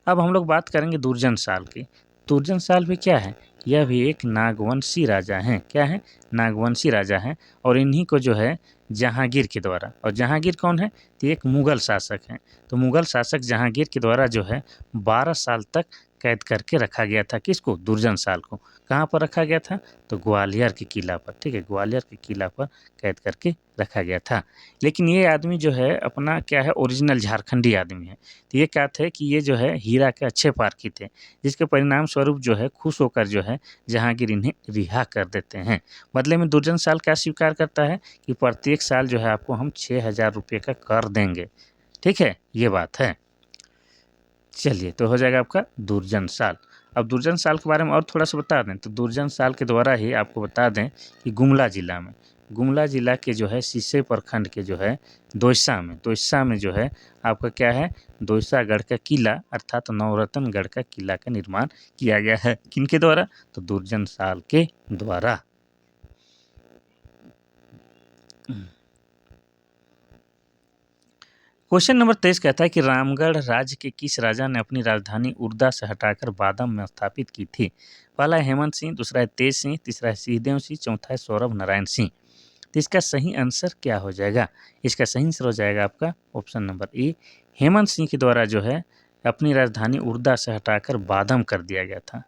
Speaker 1: अब हम लोग बात करेंगे दुर्जन साल की। दुर्जन साल भी क्या है? यह भी एक नागवंशी राजा हैं। क्या है? नागवंशी राजा हैं। और इन्हीं को जो है जहांगीर के द्वारा, और जहांगीर कौन है? तो एक मुगल शासक हैं। तो मुगल शासक जहांगीर के द्वारा जो है 12 साल तक कैद करके रखा गया था। किसको? दुर्जन साल को। कहाँ पर रखा गया था? तो ग्वालियर के किला पर। ठीक है, ग्वालियर के किला पर कैद करके रखा गया था। लेकिन ये आदमी जो है अपना क्या है? ओरिजिनल झारखंडी आदमी है। तो ये क्या थे कि ये जो है हीरा के अच्छे पारखी थे, जिसके परिणाम स्वरूप जो है खुश होकर जो है जहांगीर इन्हें रिहा कर देते हैं। बदले में दुर्जन साल क्या स्वीकार करता है कि प्रत्येक साल जो है आपको हम 6000 रुपये का कर देंगे। ठीक है, ये बात है। चलिए तो हो जाएगा आपका दुर्जन साल। अब दुर्जन साल के बारे में और थोड़ा सा बता दें तो दुर्जन साल के द्वारा ही आपको बता दें कि गुमला जिला में, गुमला जिला के जो है सिसई प्रखंड के जो है दोईसा में जो है आपका क्या है, दोईसागढ़ का किला अर्थात नवरत्नगढ़ का किला का निर्माण किया गया है। किनके द्वारा? तो दुर्जन साल के द्वारा। क्वेश्चन नंबर 23 कहता है कि रामगढ़ राज्य के किस राजा ने अपनी राजधानी उर्दा से हटाकर बादम में स्थापित की थी? पहला है हेमंत सिंह, दूसरा है तेज सिंह, तीसरा है सिंहदेव सिंह, चौथा है सौरभ नारायण सिंह। तो इसका सही आंसर क्या हो जाएगा? इसका सही आंसर हो जाएगा आपका ऑप्शन नंबर ए, हेमंत सिंह के द्वारा जो है अपनी राजधानी उर्दा से हटाकर बादम कर दिया गया था।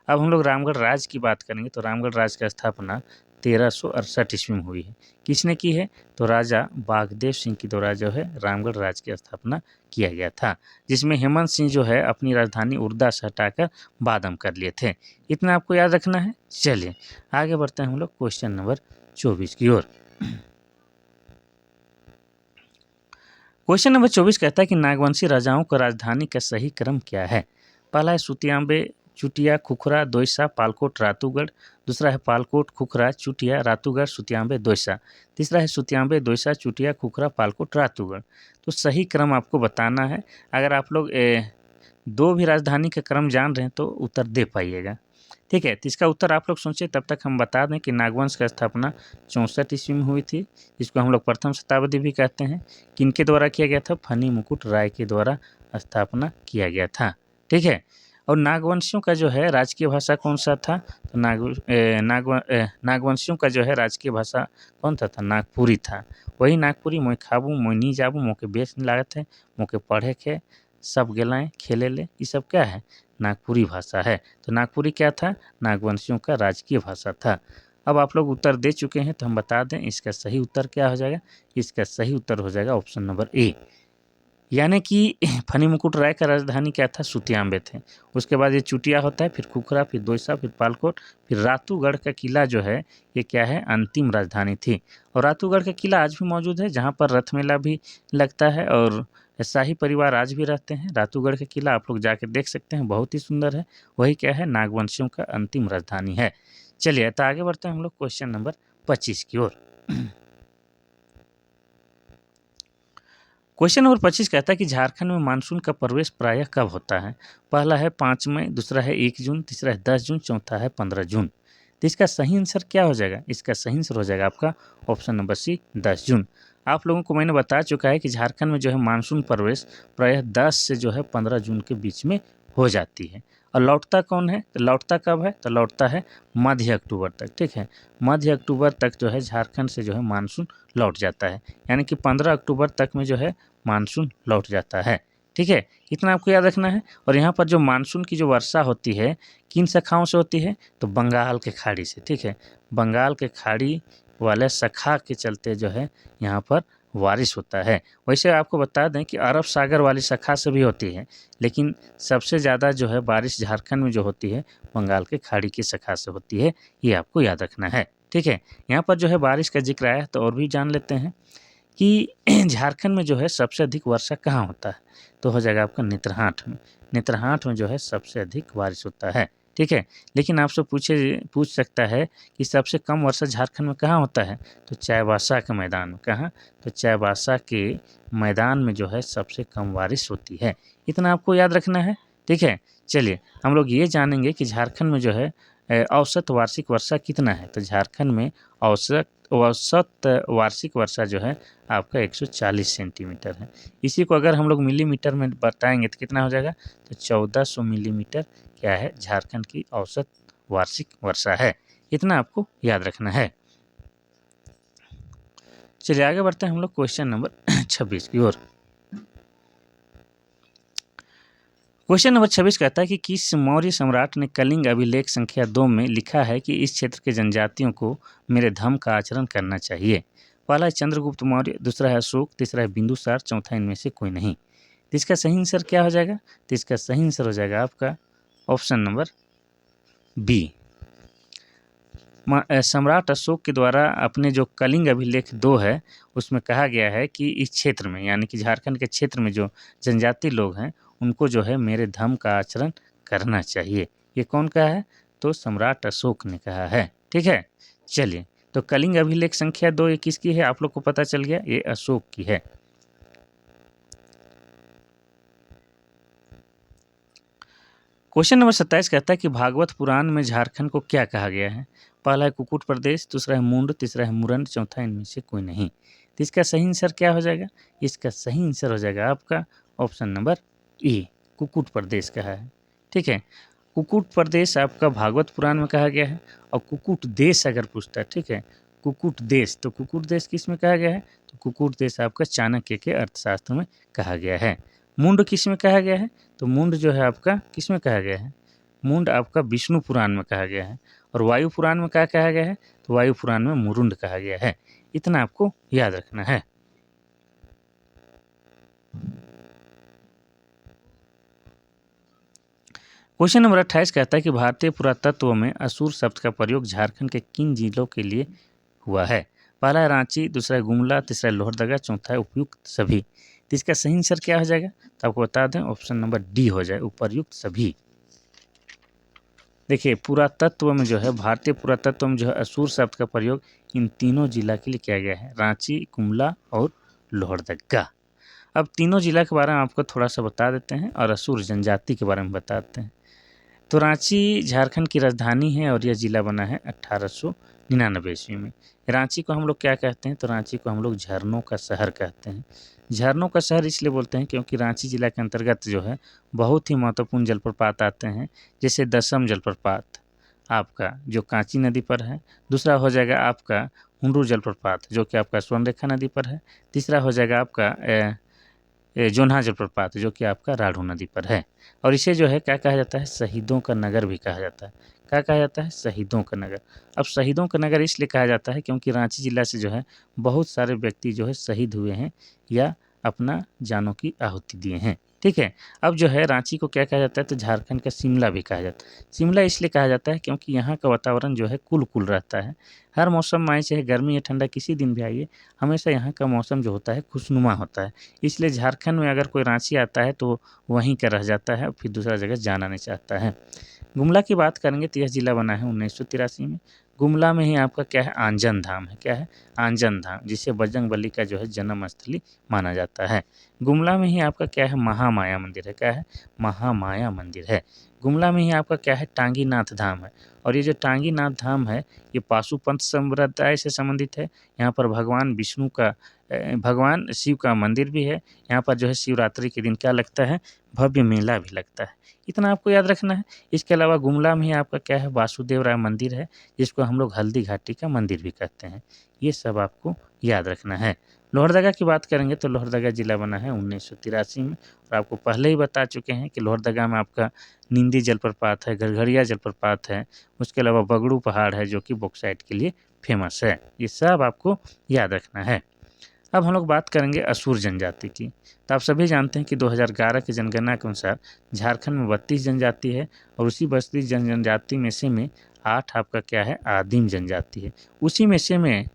Speaker 1: अब हम लोग रामगढ़ राज्य की बात करेंगे तो रामगढ़ राज्य की स्थापना 1368 ईस्वी में हुई है। किसने की है? तो राजा बागदेव सिंह के द्वारा जो है रामगढ़ राज्य की स्थापना किया गया था, जिसमें हेमंत सिंह जो है अपनी राजधानी उर्दा से हटाकर बादम कर लिए थे। इतना आपको याद रखना है। चलिए आगे बढ़ते हैं हम लोग क्वेश्चन नंबर 24 की ओर। क्वेश्चन नंबर 24 कहता है कि नागवंशी राजाओं का राजधानी का सही क्रम क्या है? पहला है सुतियांबे, चुटिया, खुखरा, दोईसा, पालकोट, रातूगढ़। दूसरा है पालकोट, खुखरा, चुटिया, रातूगढ़, सुतियांबे, दोईसा। तीसरा है सुतियांबे, दोईसा, चुटिया, खुखरा, पालकोट, रातूगढ़। तो सही क्रम आपको बताना है। अगर आप लोग दो भी राजधानी का क्रम जान रहे हैं तो उत्तर दे पाइएगा। ठीक है, तो इसका उत्तर आप लोग सोचें, तब तक हम बता दें कि नागवंश का स्थापना 64 ईस्वी में हुई थी, जिसको हम लोग प्रथम शताब्दी भी कहते हैं। किनके द्वारा किया गया था? फनी मुकुट राय के द्वारा स्थापना किया गया था। ठीक है, और नागवंशियों का जो है राजकीय भाषा कौन सा था? तो नागवंशियों का जो है राजकीय भाषा कौन सा था? नागपुरी था। वही नागपुरी मोय खाबू मोय नी जाबू मोके बेच लागत है मोके पढ़े के सब गेलाएं खेले ले, ये सब क्या है? नागपुरी भाषा है। तो नागपुरी क्या था? नागवंशियों का राजकीय भाषा था। अब आप लोग उत्तर दे चुके हैं तो हम बता दें इसका सही उत्तर क्या हो जाएगा। इसका सही उत्तर हो जाएगा ऑप्शन नंबर ए, यानी कि फनी मुकुट राय का राजधानी क्या था? सुतियांबे थे। उसके बाद ये चुटिया होता है, फिर खुखरा, फिर दोईसा, फिर पालकोट, फिर रातूगढ़ का किला जो है ये क्या है? अंतिम राजधानी थी। और रातूगढ़ का किला आज भी मौजूद है, जहाँ पर रथ मेला भी लगता है और शाही परिवार आज भी रहते हैं। रातूगढ़ का किला आप लोग जाकर देख सकते हैं, बहुत ही सुंदर है। वही क्या है? नागवंशियों का अंतिम राजधानी है। चलिए तो आगे बढ़ते हैं हम लोग क्वेश्चन नंबर 25 की ओर। क्वेश्चन नंबर 25 कहता है कि झारखंड में मानसून का प्रवेश प्रायः कब होता है? पहला है 5 मई, दूसरा है 1 जून, तीसरा है 10 जून, चौथा है 15 जून। तो इसका सही आंसर क्या हो जाएगा? इसका सही आंसर हो जाएगा आपका ऑप्शन नंबर सी, 10 जून। आप लोगों को मैंने बता चुका है कि झारखंड में जो है मानसून प्रवेश प्रायः 10 से जो है 15 जून के बीच में हो जाती है। और लौटता कौन है? तो लौटता कब है? तो लौटता है मध्य अक्टूबर तक। ठीक है, मध्य अक्टूबर तक जो है झारखंड से जो है मानसून लौट जाता है, यानी कि 15 अक्टूबर तक में जो है मानसून लौट जाता है। ठीक है, इतना आपको याद रखना है। और यहाँ पर जो मानसून की जो वर्षा होती है किन शाखाओं से होती है? तो बंगाल के खाड़ी से। ठीक है, बंगाल के खाड़ी वाले शाखा के चलते जो है यहाँ पर बारिश होता है। वैसे आपको बता दें कि अरब सागर वाली शाखा से भी होती है, लेकिन सबसे ज़्यादा जो है बारिश झारखंड में जो होती है बंगाल के खाड़ी की शाखा से होती है, ये आपको याद रखना है। ठीक है, यहाँ पर जो है बारिश का जिक्र आया है तो और भी जान लेते हैं कि झारखंड में जो है सबसे अधिक वर्षा कहाँ होता है? तो हो जाएगा आपका नेत्रहाट में। नेत्रहाट में जो है सबसे अधिक बारिश होता है। ठीक है, लेकिन आपसे पूछ सकता है कि सबसे कम वर्षा झारखंड में कहाँ होता है? तो चाईबासा के मैदान में। कहाँ? तो चाईबासा के मैदान में जो है सबसे कम बारिश होती है। इतना आपको याद रखना है। ठीक है, चलिए हम लोग ये जानेंगे कि झारखंड में जो है औसत वार्षिक वर्षा कितना है? तो झारखंड में औसत वार्षिक वर्षा जो है आपका 140 सेंटीमीटर है। इसी को अगर हम लोग मिलीमीटर में बताएंगे तो कितना हो जाएगा? तो 1400 मिलीमीटर क्या है? झारखंड की औसत वार्षिक वर्षा है। इतना आपको याद रखना है। चलिए आगे बढ़ते हैं हम लोग क्वेश्चन नंबर 26 की ओर। क्वेश्चन नंबर 26 कहता है कि किस मौर्य सम्राट ने कलिंग अभिलेख संख्या 2 में लिखा है कि इस क्षेत्र के जनजातियों को मेरे धर्म का आचरण करना चाहिए? पहला है चंद्रगुप्त मौर्य, दूसरा है अशोक, तीसरा है बिंदुसार, चौथा इनमें से कोई नहीं। तो इसका सही आंसर क्या हो जाएगा? तो इसका सही आंसर हो जाएगा आपका ऑप्शन नंबर बी, सम्राट अशोक के द्वारा अपने जो कलिंग अभिलेख 2 है उसमें कहा गया है कि इस क्षेत्र में यानी कि झारखंड के क्षेत्र में जो जनजाति लोग हैं उनको जो है मेरे धर्म का आचरण करना चाहिए। ये कौन कहा है? तो सम्राट अशोक ने कहा है। ठीक है, चलिए तो कलिंग अभिलेख संख्या 2 ये किसकी है, आप लोग को पता चल गया, ये अशोक की है। क्वेश्चन नंबर 27 कहता है कि भागवत पुराण में झारखंड को क्या कहा गया है। पहला है कुकुट प्रदेश, दूसरा है मुंड, तीसरा है मुरंड, चौथा इनमें से कोई नहीं। तो इसका सही आंसर क्या हो जाएगा, इसका सही आंसर हो जाएगा आपका ऑप्शन नंबर ए, कुकुट प्रदेश कहा है। ठीक है, कुकुट प्रदेश आपका भागवत पुराण में कहा गया है। और कुकुट देश अगर पूछता है, ठीक है, कुकुट देश, तो कुकुट देश किस में कहा गया है, तो कुकुट देश आपका चाणक्य के अर्थशास्त्र में कहा गया है। मुंड किस में कहा गया है, तो मुंड जो है आपका किस में कहा गया है, मुंड आपका विष्णु पुराण में कहा गया है। और वायु पुराण में क्या कहा गया है, तो वायु पुराण में मुरुंड कहा गया है। इतना आपको याद रखना है। क्वेश्चन नंबर 28 कहता है कि भारतीय पुरातत्व में असुर शब्द का प्रयोग झारखंड के किन जिलों के लिए हुआ है। पहला है रांची, दूसरा है गुमला, तीसरा है लोहरदगा, चौथा है उपयुक्त सभी। तो इसका सही आंसर क्या हो जाएगा, तो आपको बता दें ऑप्शन नंबर डी हो जाए, उपयुक्त सभी। देखिए पुरातत्व में जो है, भारतीय पुरातत्व में जो है असुर शब्द का प्रयोग इन तीनों जिला के लिए किया गया है, रांची, गुमला और लोहरदगा। अब तीनों जिला के बारे में आपको थोड़ा सा बता देते हैं और असुर जनजाति के बारे में बताते हैं। तो रांची झारखंड की राजधानी है और यह जिला बना है 1899 ईस्वी में। रांची को हम लोग क्या कहते हैं, तो रांची को हम लोग झरनों का शहर कहते हैं। झरनों का शहर इसलिए बोलते हैं क्योंकि रांची जिला के अंतर्गत जो है बहुत ही महत्वपूर्ण जलप्रपात आते हैं, जैसे दसम जलप्रपात आपका जो कांची नदी पर है, दूसरा हो जाएगा आपका हुंडरू जलप्रपात जो कि आपका स्वर्णरेखा नदी पर है, तीसरा हो जाएगा आपका जोन्हा जलप्रपात जो कि आपका राढ़ू नदी पर है। और इसे जो है क्या कहा जाता है, शहीदों का नगर भी कहा जाता है। क्या कहा जाता है, शहीदों का नगर। अब शहीदों का नगर इसलिए कहा जाता है क्योंकि रांची जिला से जो है बहुत सारे व्यक्ति जो है शहीद हुए हैं या अपना जानों की आहुति दिए हैं। ठीक है, अब जो है रांची को क्या कहा जाता है, तो झारखंड का शिमला भी कहा जाता है। शिमला इसलिए कहा जाता है क्योंकि यहाँ का वातावरण जो है कुल कुल रहता है। हर मौसम में आए, चाहे गर्मी या ठंडा किसी दिन भी आइए, हमेशा यहाँ का मौसम जो होता है खुशनुमा होता है। इसलिए झारखंड में अगर कोई रांची आता है तो वहीं का रह जाता है और फिर दूसरा जगह जाना नहीं चाहता है। गुमला की बात करेंगे तो यह जिला बना है 1983 में। गुमला में ही आपका क्या है, आंजन धाम है। क्या है, आंजन धाम, जिसे बजरंगबली का जो है जन्म स्थली माना जाता है। गुमला में ही आपका क्या है, महामाया मंदिर है। क्या है, महामाया मंदिर है। गुमला में ही आपका क्या है, टांगीनाथ धाम है। और ये जो टांगीनाथ धाम है ये पाशुपंथ संप्रदाय से संबंधित है। यहाँ पर भगवान विष्णु का भगवान शिव का मंदिर भी है। यहाँ पर जो है शिवरात्रि के दिन क्या लगता है, भव्य मेला भी लगता है। इतना आपको याद रखना है। इसके अलावा गुमला में ही आपका क्या है, वासुदेव राय मंदिर है, जिसको हम लोग हल्दी घाटी का मंदिर भी कहते हैं। ये सब आपको याद रखना है। लोहरदगा की बात करेंगे तो लोहरदगा जिला बना है 1983 में। और आपको पहले ही बता चुके हैं कि लोहरदगा में आपका निंदी जलप्रपात है, घरघरिया जलप्रपात है, उसके अलावा बगड़ू पहाड़ है जो कि बॉक्साइट के लिए फेमस है। ये सब आपको याद रखना है। अब हम लोग बात करेंगे असुर जनजाति की। तो आप सभी जानते हैं कि 2011 की जनगणना के अनुसार झारखंड में 32 जनजाति है और उसी 32 जनजाति में 8 आपका क्या है, आदिम जनजाति है। उसी में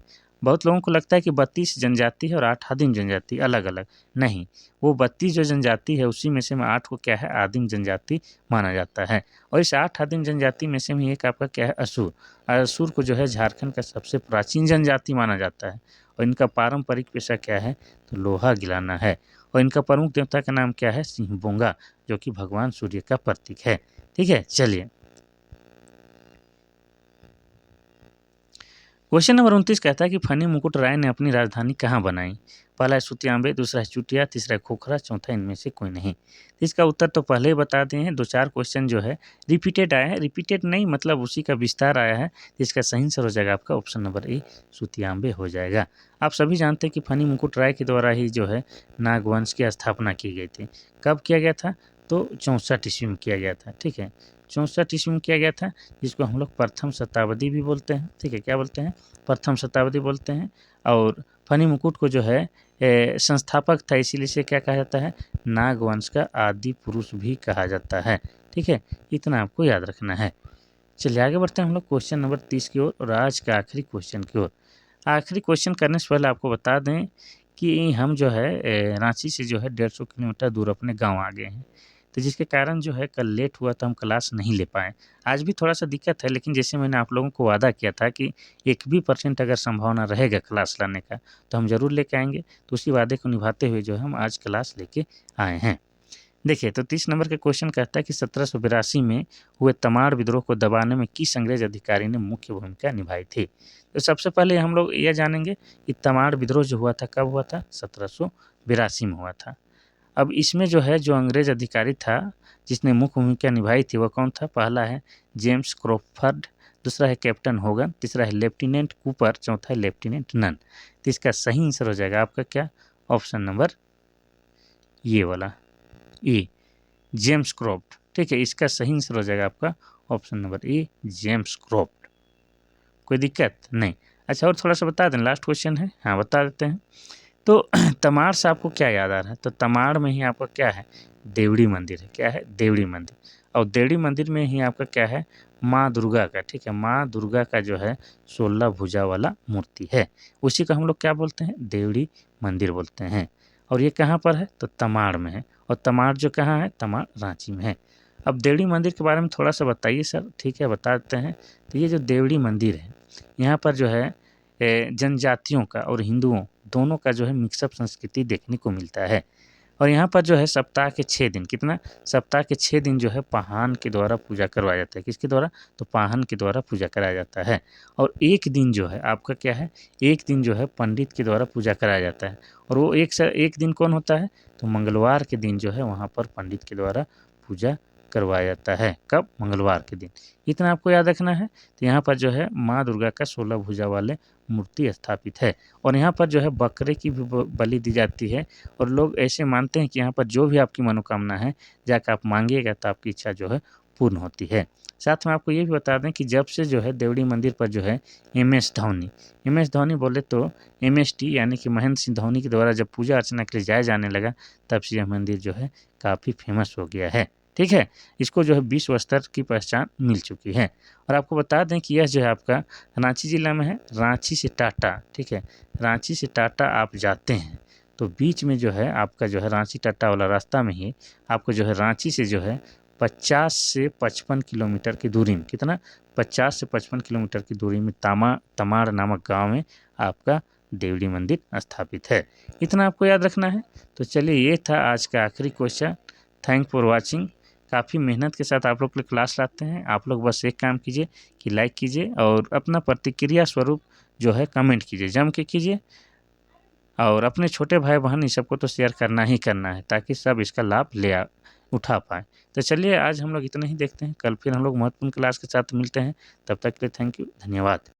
Speaker 1: बहुत लोगों को लगता है कि 32 जनजाति है और 8 आदिम जनजाति अलग अलग। नहीं, वो 32 जो जनजाति है उसी में 8 को क्या है, आदिम जनजाति माना जाता है। और इस 8 आदिम जनजाति में एक आपका क्या है, असुर। असुर को जो है झारखंड का सबसे प्राचीन जनजाति माना जाता है। और इनका पारंपरिक पेशा क्या है, तो लोहा गिलाना है। और इनका प्रमुख देवता का नाम क्या है, सिंहबोंगा, जो कि भगवान सूर्य का प्रतीक है। ठीक है, चलिए क्वेश्चन नंबर 29 कहता है कि फनी मुकुट राय ने अपनी राजधानी कहाँ बनाई। पहला है सुतियांबे, दूसरा है चुटिया, तीसरा है खोखरा, चौथा इनमें से कोई नहीं। इसका उत्तर तो पहले ही बता दिए हैं। 2-4 क्वेश्चन जो है रिपीटेड आया है, रिपीटेड नहीं मतलब उसी का विस्तार आया है। इसका सही आंसर हो जाएगा आपका ऑप्शन नंबर ए, सुतियांबे हो जाएगा। आप सभी जानते हैं कि फनी मुकुट राय के द्वारा ही जो है नागवंश की स्थापना की गई थी। कब किया गया था, तो 64 ईस्वी में किया गया था। ठीक है, 64 ईस्वी में किया गया था, जिसको हम लोग प्रथम शताब्दी भी बोलते हैं। ठीक है, क्या बोलते हैं, प्रथम शताब्दी बोलते हैं। और फनी मुकुट को जो है संस्थापक था, इसीलिए इसे क्या कहा जाता है, नागवंश का आदि पुरुष भी कहा जाता है। ठीक है, इतना आपको याद रखना है। चलिए आगे बढ़ते हैं हम लोग क्वेश्चन नंबर 30 की ओर और आज का आखिरी क्वेश्चन की ओर। आखिरी क्वेश्चन करने से पहले आपको बता दें कि हम जो है रांची से जो है 150 किलोमीटर दूर अपने गाँव आ गए हैं। तो तो जिसके कारण जो है कल लेट हुआ तो हम क्लास नहीं ले पाए। आज भी थोड़ा-सा दिक्कत है, लेकिन जैसे मैंने आप लोगों को वादा किया था कि 1 भी % अगर संभावना रहेगा क्लास लाने का, तो हम ज़रूर लेके आएँगे। तो उसी वादे को निभाते हुए जो है हम आज क्लास लेके आए हैं। देखिए, तो 30 नंबर का क्वेश्चन कहता है कि 1782 में हुए तमाड़ विद्रोह को दबाने में किस अंग्रेज अधिकारी ने मुख्य भूमिका निभाई थी? तो सबसे पहले हम लोग ये जानेंगे कि तमाड़ विद्रोह जो हुआ था, कब हुआ था? 1782 में हुआ था। अब इसमें जो है, जो अंग्रेज अधिकारी था, जिसने मुख्य भूमिका निभाई थी, वह कौन था? पहला है जेम्स क्रॉफर्ड, दूसरा है कैप्टन होगन, तीसरा है लेफ्टिनेंट कूपर, चौथा है लेफ्टिनेंट नन। तो इसका सही आंसर हो जाएगा आपका क्या? ऑप्शन नंबर ये वाला, ए, जेम्स क्रॉफ्ट। ठीक है, इसका सही आंसर हो जाएगा आपका option number A, James Croft. कोई दिक्कत नहीं। अच्छा, और थोड़ा सा बता दें, लास्ट क्वेश्चन है, हाँ बता देते हैं। तो तमाड़ से आपको क्या याद आ रहा है? तो तमाड़ में ही आपका क्या है? देवड़ी मंदिर है। क्या है? देवड़ी मंदिर। और देवड़ी मंदिर में ही आपका क्या है? माँ दुर्गा का, ठीक है, माँ दुर्गा का जो है 16 भुजा वाला मूर्ति है। उसी को हम लोग क्या बोलते हैं? देवड़ी मंदिर बोलते हैं। और ये कहाँ पर है? तो तमाड़ में है। और तमाड़ जो कहाँ है? तमाड़ रांची में है। अब देवड़ी मंदिर के बारे में थोड़ा सा बताइए सर। ठीक है, बता देते हैं। तो ये जो देवड़ी मंदिर है, यहाँ पर जो है जनजातियों का और हिंदुओं दोनों का जो है मिक्सअप संस्कृति देखने को मिलता है। और यहाँ पर जो है सप्ताह के 6 दिन, कितना? सप्ताह के 6 दिन जो है पाहन के द्वारा पूजा करवाया जाता है। किसके द्वारा? तो पाहन के द्वारा पूजा कराया जाता है। और एक दिन जो है आपका क्या है? एक दिन जो है पंडित के द्वारा पूजा कराया जाता है। और वो एक दिन कौन होता है? तो मंगलवार के दिन जो है वहाँ पर पंडित के द्वारा पूजा करवाया जाता है। कब? मंगलवार के दिन। इतना आपको याद रखना है। तो यहाँ पर जो है माँ दुर्गा का 16 भुजा वाले मूर्ति स्थापित है। और यहाँ पर जो है बकरे की भी बलि दी जाती है। और लोग ऐसे मानते हैं कि यहाँ पर जो भी आपकी मनोकामना है, जाकर आप मांगिएगा तो आपकी इच्छा जो है पूर्ण होती है। साथ में आपको ये भी बता दें कि जब से जो है देवड़ी मंदिर पर जो है एम एस धोनी बोले तो MST यानी कि महेंद्र सिंह धोनी के द्वारा जब पूजा अर्चना के लिए जाया जाने लगा, तब से यह मंदिर जो है काफ़ी फेमस हो गया है। ठीक है, इसको जो है विश्व स्तर की पहचान मिल चुकी है। और आपको बता दें कि यह जो है आपका रांची ज़िला में है। रांची से टाटा, ठीक है, रांची से टाटा आप जाते हैं तो बीच में जो है आपका जो है रांची टाटा वाला रास्ता में ही आपको जो है रांची से जो है 50 से 55 किलोमीटर की दूरी में, कितना? 50 से 55 किलोमीटर की दूरी में तमाड़ नामक गाँव में आपका देवड़ी मंदिर स्थापित है। इतना आपको याद रखना है। तो चलिए, ये था आज का आखिरी क्वेश्चन। Thank for watching. काफ़ी मेहनत के साथ आप लोग के लिए क्लास लाते हैं। आप लोग बस एक काम कीजिए कि लाइक कीजिए और अपना प्रतिक्रिया स्वरूप जो है कमेंट कीजिए, जम के कीजिए। और अपने छोटे भाई बहन इन सबको तो शेयर करना ही करना है, ताकि सब इसका लाभ उठा पाएँ। तो चलिए, आज हम लोग इतना ही देखते हैं। कल फिर हम लोग महत्वपूर्ण क्लास के साथ मिलते हैं। तब तक के लिए थैंक यू, धन्यवाद।